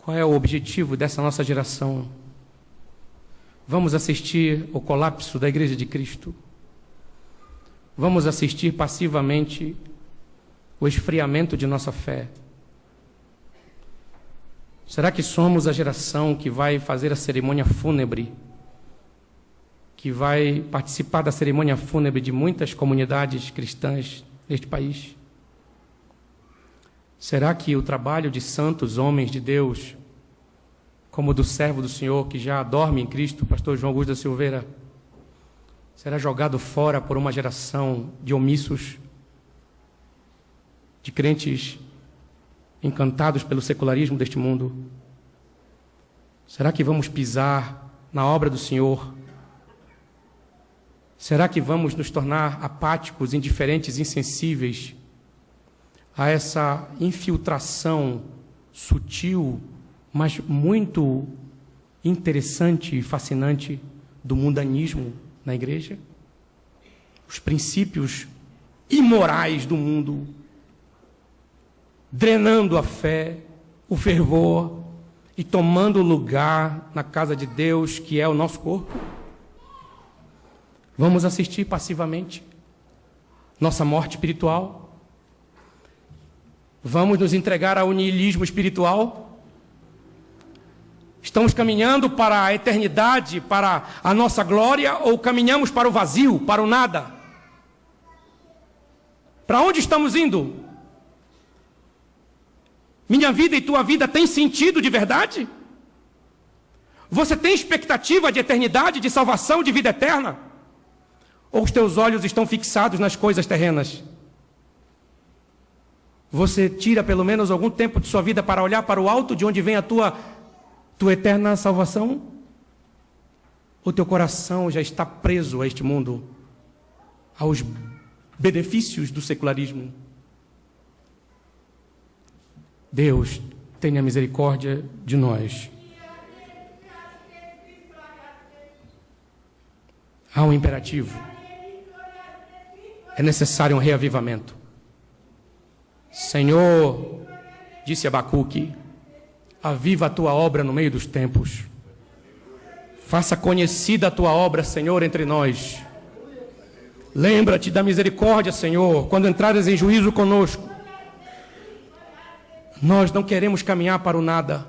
o objetivo dessa nossa geração? Vamos assistir ao colapso da Igreja de Cristo? Vamos assistir passivamente o esfriamento de nossa fé? Será que somos a geração que vai fazer a cerimônia fúnebre? Que vai participar da cerimônia fúnebre de muitas comunidades cristãs neste país? Será que o trabalho de santos homens de Deus, como do servo do Senhor que já dorme em Cristo, pastor João Augusto da Silveira, será jogado fora por uma geração de omissos, de crentes encantados pelo secularismo deste mundo? Será que vamos pisar na obra do Senhor? Será que vamos nos tornar apáticos, indiferentes, insensíveis a essa infiltração sutil, mas muito interessante e fascinante do mundanismo na igreja? Os princípios imorais do mundo, drenando a fé, o fervor e tomando lugar na casa de Deus, que é o nosso corpo? Vamos assistir passivamente nossa morte espiritual? Vamos nos entregar ao niilismo espiritual? Estamos caminhando para a eternidade, para a nossa glória, ou caminhamos para o vazio, para o nada? Para onde estamos indo? Minha vida e tua vida têm sentido de verdade? Você tem expectativa de eternidade, de salvação, de vida eterna? Ou os teus olhos estão fixados nas coisas terrenas? Você tira pelo menos algum tempo de sua vida para olhar para o alto, de onde vem a tua eterna salvação? O teu coração já está preso a este mundo, aos benefícios do secularismo? Deus, tenha misericórdia de nós. Há um imperativo. É necessário um reavivamento. Senhor, disse Abacuque, aviva a tua obra no meio dos tempos. Faça conhecida a tua obra, Senhor, entre nós. Lembra-te da misericórdia, Senhor, quando entrares em juízo conosco. Nós não queremos caminhar para o nada.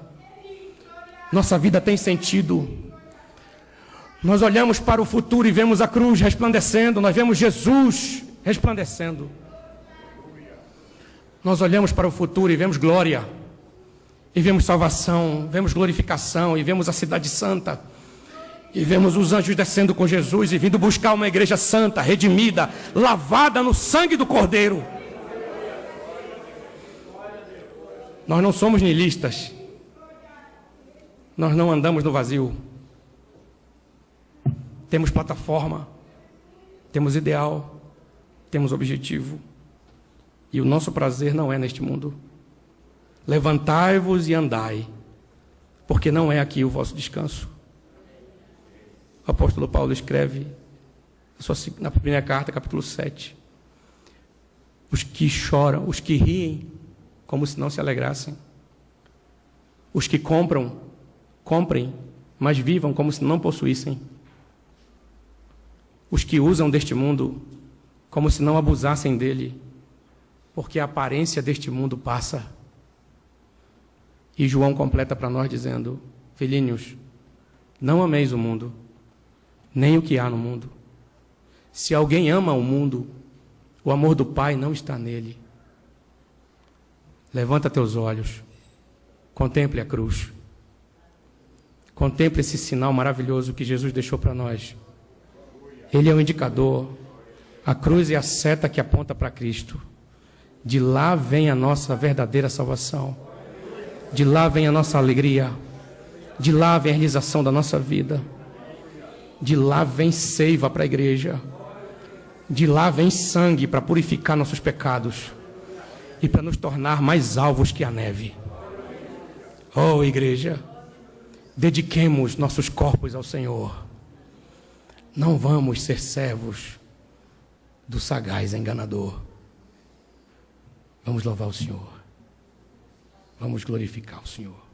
Nossa vida tem sentido. Nós olhamos para o futuro e vemos a cruz resplandecendo. Nós vemos Jesus resplandecendo. Nós olhamos para o futuro e vemos glória. E vemos salvação, vemos glorificação, e vemos a cidade santa. E vemos os anjos descendo com Jesus e vindo buscar uma igreja santa, redimida, lavada no sangue do Cordeiro. Nós não somos niilistas. Nós não andamos no vazio. Temos plataforma, temos ideal, temos objetivo. E o nosso prazer não é neste mundo. Levantai-vos e andai, porque não é aqui o vosso descanso. O apóstolo Paulo escreve na primeira carta, capítulo 7. Os que choram, os que riem, como se não se alegrassem. Os que comprem, mas vivam como se não possuíssem. Os que usam deste mundo como se não abusassem dele, porque a aparência deste mundo passa. E João completa para nós dizendo: filhinhos, não ameis o mundo, nem o que há no mundo. Se alguém ama o mundo, o amor do Pai não está nele. Levanta teus olhos, contemple a cruz, contemple esse sinal maravilhoso que Jesus deixou para nós. Ele é o indicador, a cruz é a seta que aponta para Cristo. De lá vem a nossa verdadeira salvação. De lá vem a nossa alegria. De lá vem a realização da nossa vida. De lá vem seiva para a igreja. De lá vem sangue para purificar nossos pecados e para nos tornar mais alvos que a neve. Oh, igreja, dediquemos nossos corpos ao Senhor. Não vamos ser servos do sagaz enganador. Vamos louvar o Senhor. Vamos glorificar o Senhor.